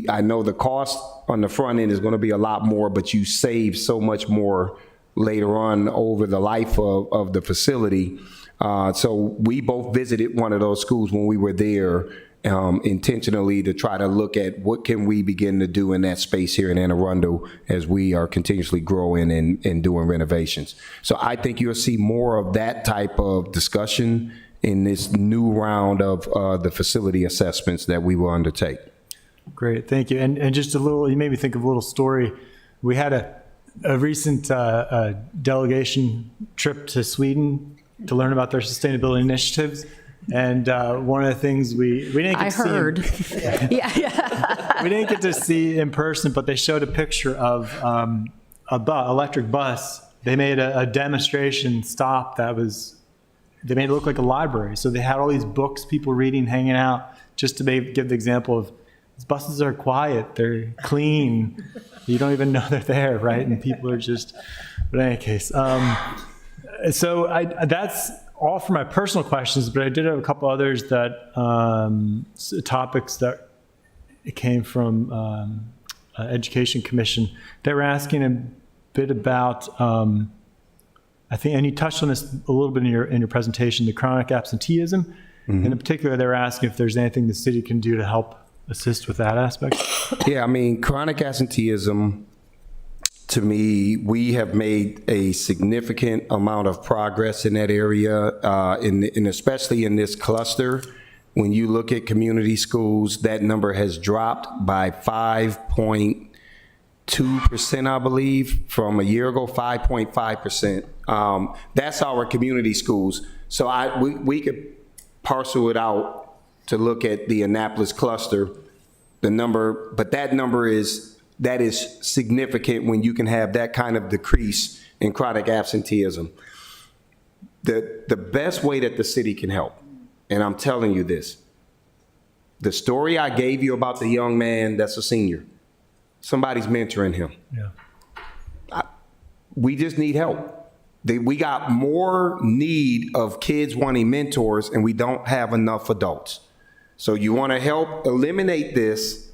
I know the cost on the front end is going to be a lot more, but you save so much more later on over the life of the facility. So we both visited one of those schools when we were there, intentionally to try to look at what can we begin to do in that space here in Anne Arundel as we are continuously growing and doing renovations. So I think you'll see more of that type of discussion in this new round of the facility assessments that we will undertake. Great, thank you. And just you made me think of a little story. We had a recent delegation trip to Sweden to learn about their sustainability initiatives. And one of the things we didn't get to heard. we didn't get to see in person, but they showed a picture of electric bus. They made a demonstration stop they made it look like a library. So they had all these books, people reading, hanging out, just to give the example of These buses are quiet, they're clean, you don't even know they're there, right? And people are just, but in any case. So that's all for my personal questions, but I did have a couple others that, topics that came from Education Commission. They were asking a bit about, I think, and you touched on this a little bit in your presentation, the chronic absenteeism. And in particular, they were asking if there's anything the city can do to help assist with that aspect. Yeah, I mean, chronic absenteeism, to me, we have made a significant amount of progress in that area, and especially in this cluster. When you look at community schools, that number has dropped by 5.2%, I believe, from a year ago, 5.5%. That's our community schools. So we could parcel it out to look at the Annapolis cluster, the number, but that is significant when you can have that kind of decrease in chronic absenteeism. The best way that the city can help, and I'm telling you this, the story I gave you about the young man that's a senior, somebody's mentoring him. Yeah. We just need help. We got more need of kids wanting mentors, and we don't have enough adults. So you want to help eliminate this,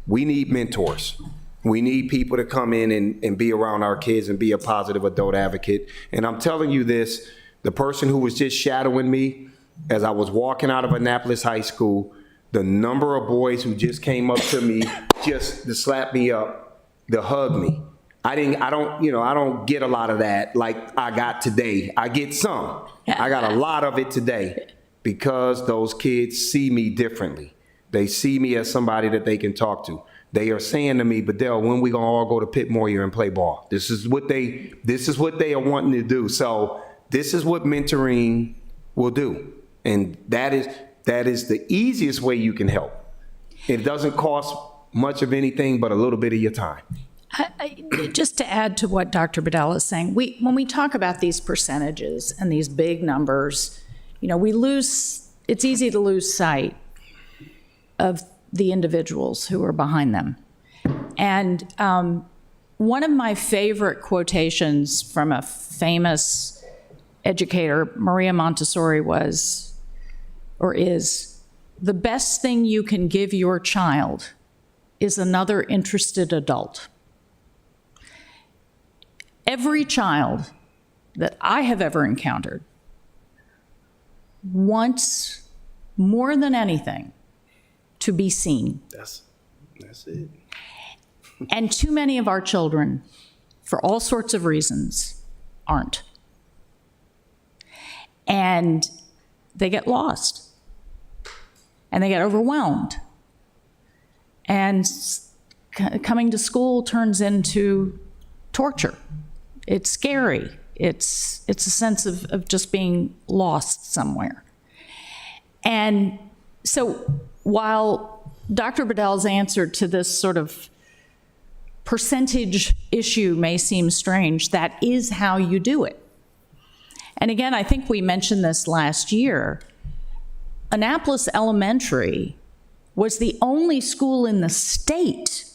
we need mentors. We need people to come in and be around our kids and be a positive adult advocate. And I'm telling you this, the person who was just shadowing me as I was walking out of Annapolis High School, the number of boys who just came up to me just to slap me up, to hug me. I don't get a lot of that like I got today. I get some. I got a lot of it today because those kids see me differently. They see me as somebody that they can talk to. They are saying to me, Bedell, when we gonna all go to Pitt Moyer and play ball? This is what they are wanting to do. So this is what mentoring will do. And that is the easiest way you can help. It doesn't cost much of anything but a little bit of your time. Just to add to what Dr. Bedell is saying, when we talk about these percentages and these big numbers, it's easy to lose sight of the individuals who are behind them. And one of my favorite quotations from a famous educator, Maria Montessori, is, the best thing you can give your child is another interested adult. Every child that I have ever encountered wants more than anything to be seen. That's it. And too many of our children, for all sorts of reasons, aren't. And they get lost. And they get overwhelmed. And coming to school turns into torture. It's scary. It's a sense of just being lost somewhere. And so while Dr. Bedell's answer to this sort of percentage issue may seem strange, that is how you do it. And again, I think we mentioned this last year. Annapolis Elementary was the only school in the state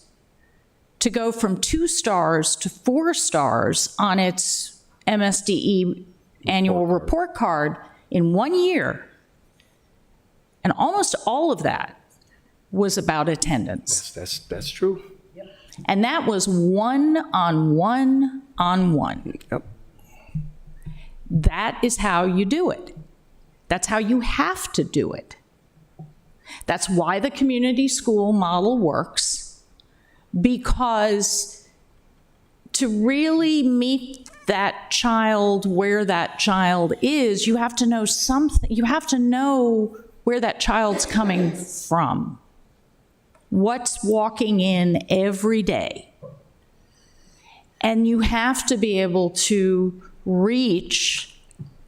to go from 2 stars to 4 stars on its MSDE annual report card in 1 year. And almost all of that was about attendance. That's true. And that was 1-on-1-on-1. Yep. That is how you do it. That's how you have to do it. That's why the community school model works, because to really meet that child where that child is, you have to know something. You have to know where that child's coming from. What's walking in every day. And you have to be able to reach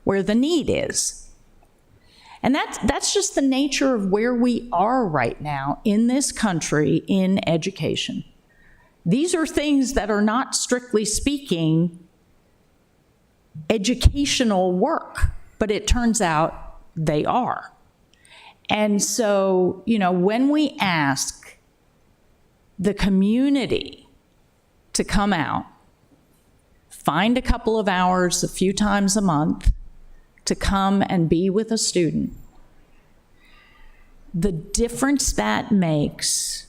where the need is. And that's just the nature of where we are right now in this country in education. These are things that are not, strictly speaking, educational work, but it turns out they are. And so, when we ask the community to come out, find a couple of hours a few times a month to come and be with a student, the difference that makes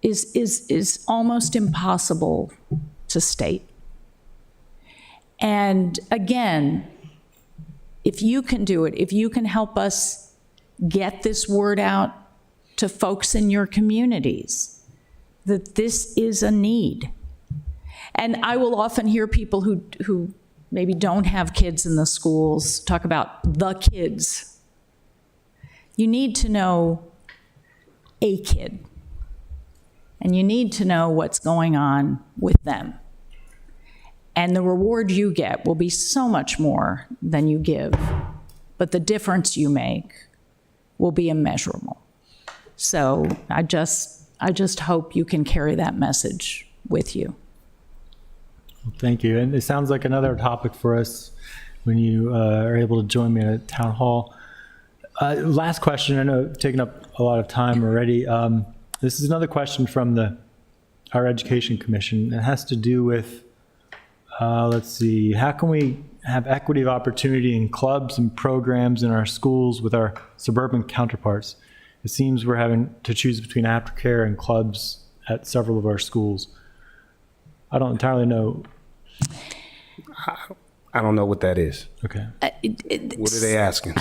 is almost impossible to state. And again, if you can do it, if you can help us get this word out to folks in your communities, that this is a need. And I will often hear people who maybe don't have kids in the schools talk about the kids. You need to know a kid, and you need to know what's going on with them. And the reward you get will be so much more than you give, but the difference you make will be immeasurable. So I just hope you can carry that message with you. Well, thank you. And it sounds like another topic for us when you are able to join me at Town Hall. Last question. I know I've taken up a lot of time already. This is another question from our Education Commission. It has to do with, let's see, how can we have equity of opportunity in clubs and programs in our schools with our suburban counterparts? It seems we're having to choose between aftercare and clubs at several of our schools. I don't entirely know. I don't know what that is. Okay. What are they asking?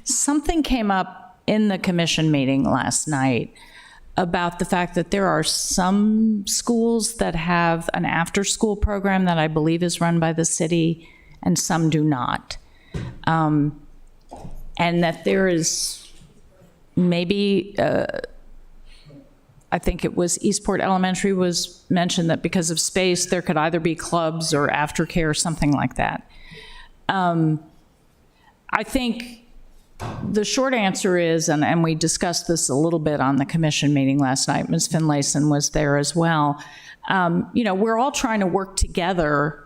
Something came up in the commission meeting last night about the fact that there are some schools that have an after-school program that I believe is run by the city, and some do not. And that there is maybe, I think it was Eastport Elementary was mentioned that because of space, there could either be clubs or aftercare or something like that. I think the short answer is, and we discussed this a little bit on the commission meeting last night, Ms. Finlayson was there as well. We're all trying to work together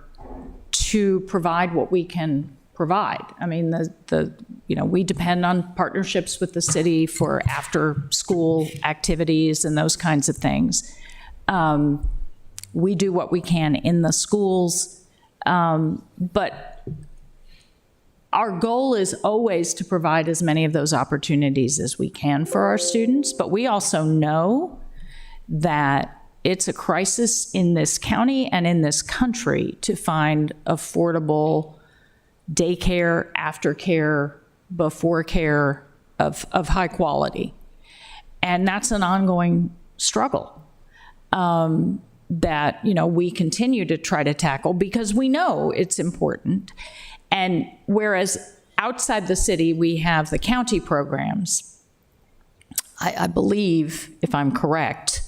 to provide what we can provide. I mean, we depend on partnerships with the city for after-school activities and those kinds of things. We do what we can in the schools, but our goal is always to provide as many of those opportunities as we can for our students, but we also know that it's a crisis in this county and in this country to find affordable daycare, aftercare, before care of high quality. And that's an ongoing struggle that, we continue to try to tackle because we know it's important. And whereas outside the city, we have the county programs, I believe, if I'm correct,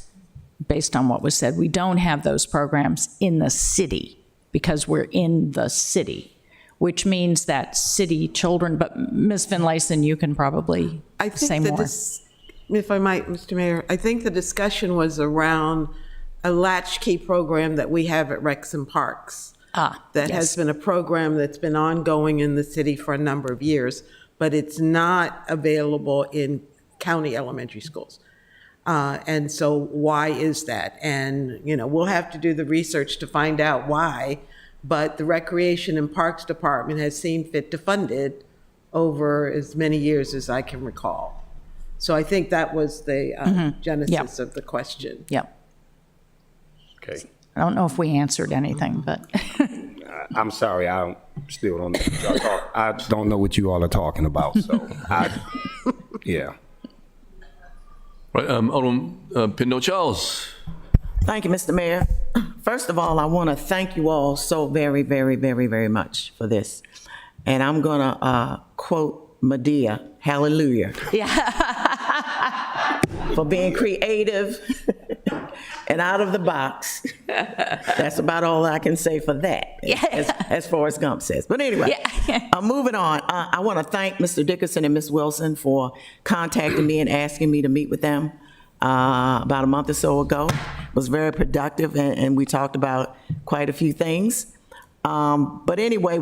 based on what was said, we don't have those programs in the city because we're in the city, which means that city children, but Ms. Finlayson, you can probably say more. If I might, Mr. Mayor, I think the discussion was around a latchkey program that we have at Recs and Parks. That has been a program that's been ongoing in the city for a number of years, but it's not available in county elementary schools. And so why is that? And, we'll have to do the research to find out why, but the Recreation and Parks Department has seen fit to fund it over as many years as I can recall. So I think that was the genesis of the question. Yep. Okay. I don't know if we answered anything, but. I'm sorry, I still don't know what y'all I don't know what you all are talking about, so yeah. Right, Alderman Pindell Charles. Thank you, Mr. Mayor. First of all, I want to thank you all so very, very, very, very much for this. And I'm going to quote Medea, hallelujah. Yeah. For being creative and out of the box. That's about all I can say for that, as Forrest Gump says. But anyway, moving on. I want to thank Mr. Dickerson and Ms. Wilson for contacting me and asking me to meet with them about a month or so ago. It was very productive, and we talked about quite a few things. But anyway,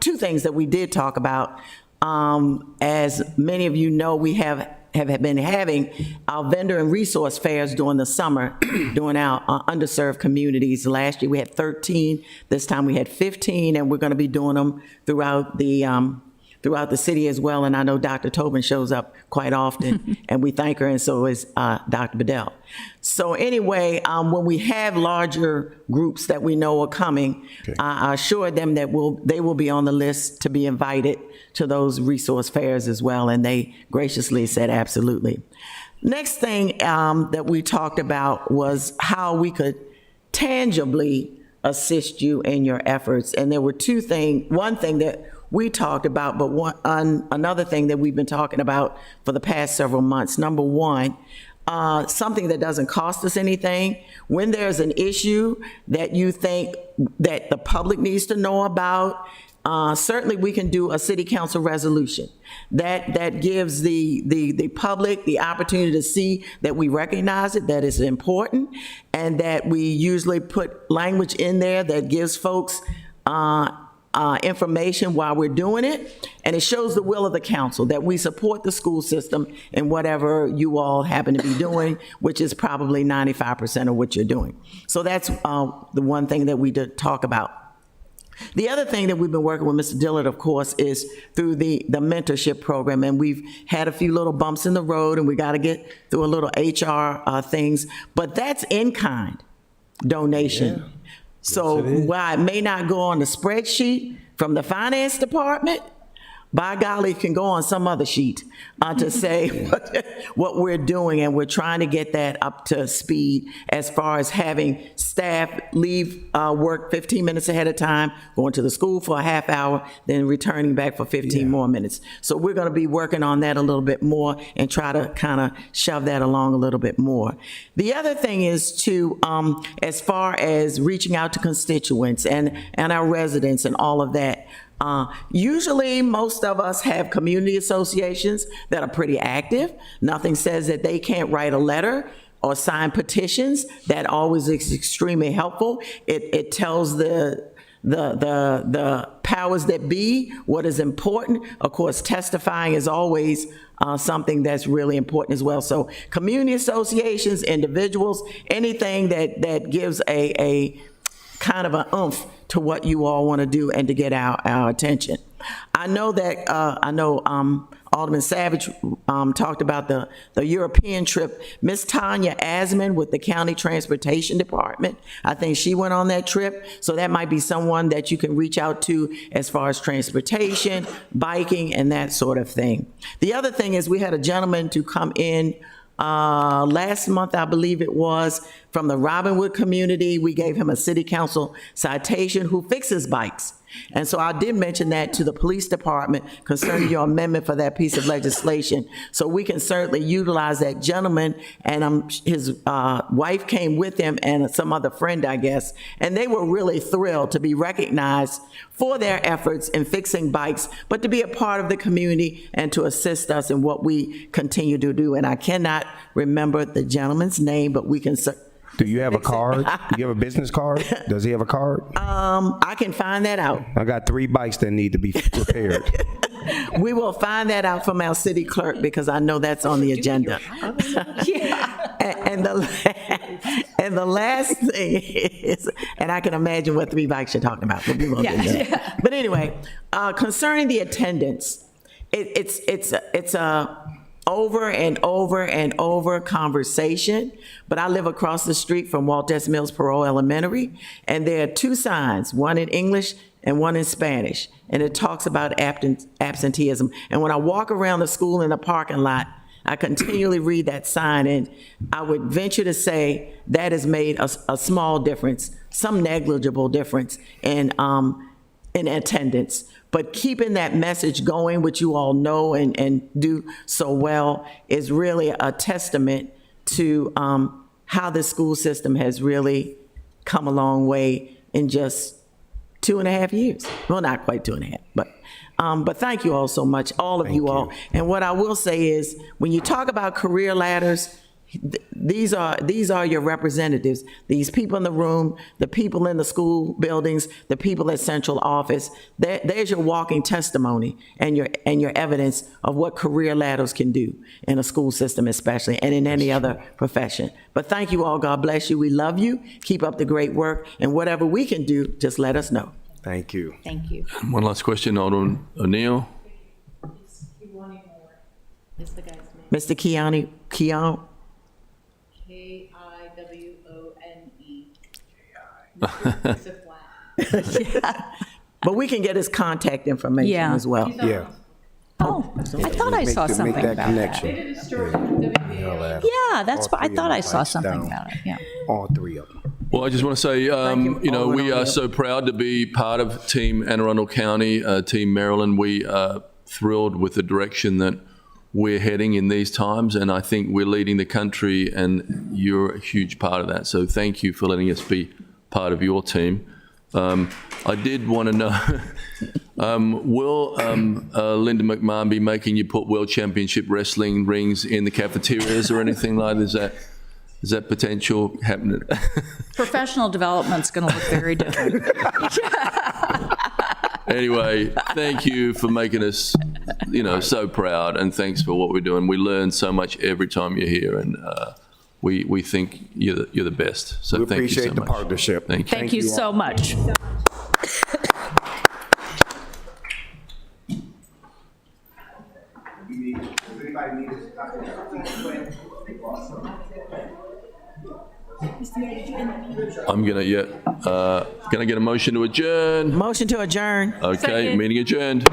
two things that we did talk about. As many of you know, we have have been having our vendor and resource fairs during the summer, during our underserved communities. Last year we had 13. This time we had 15, and we're going to be doing them throughout the city as well. And I know Dr. Tobin shows up quite often, and we thank her, and so is Dr. Bedell. So anyway, when we have larger groups that we know are coming, I assured them that they will be on the list to be invited to those resource fairs as well, and they graciously said absolutely. Next thing that we talked about was how we could tangibly assist you in your efforts. And there were two things. One thing that we talked about, but another thing that we've been talking about for the past several months. Number one, something that doesn't cost us anything. When there's an issue that you think that the public needs to know about, certainly we can do a city council resolution that gives the public the opportunity to see that we recognize it, that it's important, and that we usually put language in there that gives folks information while we're doing it, and it shows the will of the council that we support the school system in whatever you all happen to be doing, which is probably 95% of what you're doing. So that's the one thing that we did talk about. The other thing that we've been working with Mr. Dillard, of course, is through the mentorship program, and we've had a few little bumps in the road, and we got to get through a little HR things, but that's in-kind donation. Yeah. So while it may not go on the spreadsheet from the finance department, by golly, it can go on some other sheet to say what we're doing, and we're trying to get that up to speed as far as having staff leave work 15 minutes ahead of time, going to the school for a half hour, then returning back for 15 more minutes. So we're going to be working on that a little bit more and try to kind of shove that along a little bit more. The other thing is to, as far as reaching out to constituents and our residents and all of that, usually most of us have community associations that are pretty active. Nothing says that they can't write a letter or sign petitions. That always is extremely helpful. It tells the powers that be what is important. Of course, testifying is always something that's really important as well. So community associations, individuals, anything that gives a kind of an oomph to what you all want to do and to get our attention. I know that, Alderman Savage talked about the European trip. Miss Tanya Asman with the County Transportation Department, I think she went on that trip, so that might be someone that you can reach out to as far as transportation, biking, and that sort of thing. The other thing is we had a gentleman to come in last month, I believe it was, from the Robinwood community. We gave him a city council citation, who fixes bikes. And so I did mention that to the police department concerning your amendment for that piece of legislation. So we can certainly utilize that gentleman, and his wife came with him and some other friend, I guess, and they were really thrilled to be recognized for their efforts in fixing bikes, but to be a part of the community and to assist us in what we continue to do. And I cannot remember the gentleman's name, but we can Do you have a card? Do you have a business card? Does he have a card? I can find that out. I got 3 bikes that need to be repaired. We will find that out from our city clerk, because I know that's on the agenda. And the last thing is, and I can imagine what 3 bikes you're talking about, but we won't do that. But anyway, concerning the attendance, it's a over and over and over conversation, but I live across the street from Walt S. Mills Parole Elementary, and there are 2 signs, one in English and one in Spanish, and it talks about absenteeism. And when I walk around the school in the parking lot, I continually read that sign, and I would venture to say that has made a small difference, some negligible difference in attendance. But keeping that message going, which you all know and do so well, is really a testament to how the school system has really come a long way in just 2.5 years. Well, not quite 2.5, but thank you all so much, all of you all. And what I will say is, when you talk about career ladders, These are your representatives. These people in the room, the people in the school buildings, the people at central office. There's your walking testimony and your evidence of what career ladders can do in a school system, especially, and in any other profession. But thank you all. God bless you. We love you. Keep up the great work, and whatever we can do, just let us know. Thank you. Thank you. One last question, Alderman O'Neill. It's the guy's name. Mr. Keone. Kiwone. It's a flat. But we can get his contact information Yeah. as well. Yeah. Oh, I thought I saw something Make that about that. connection. Did a story with WBA. Yeah, that's All what I three of thought them I saw lights something down. about it, yeah. All three of them. Well, I just want to say, you, we Alderman are O'Neill. so proud to be part of Team Anne Arundel County, Team Maryland. We are thrilled with the direction that we're heading in these times, and I think we're leading the country, and you're a huge part of that. So thank you for letting us be part of your team. I did want to know, will Linda McMahon be making you put World Championship Wrestling rings in the cafeterias or anything like that? Is that potential happening? Professional development's going to look very different. Anyway, thank you for making us, so proud, and thanks for what we're doing. We learn so much every time you're here, and we think you're the best. So We thank you so appreciate the much. partnership. Thank you. Thank you so much. I'm gonna can I get a motion to adjourn? Motion to adjourn. Okay, Second. meeting adjourned.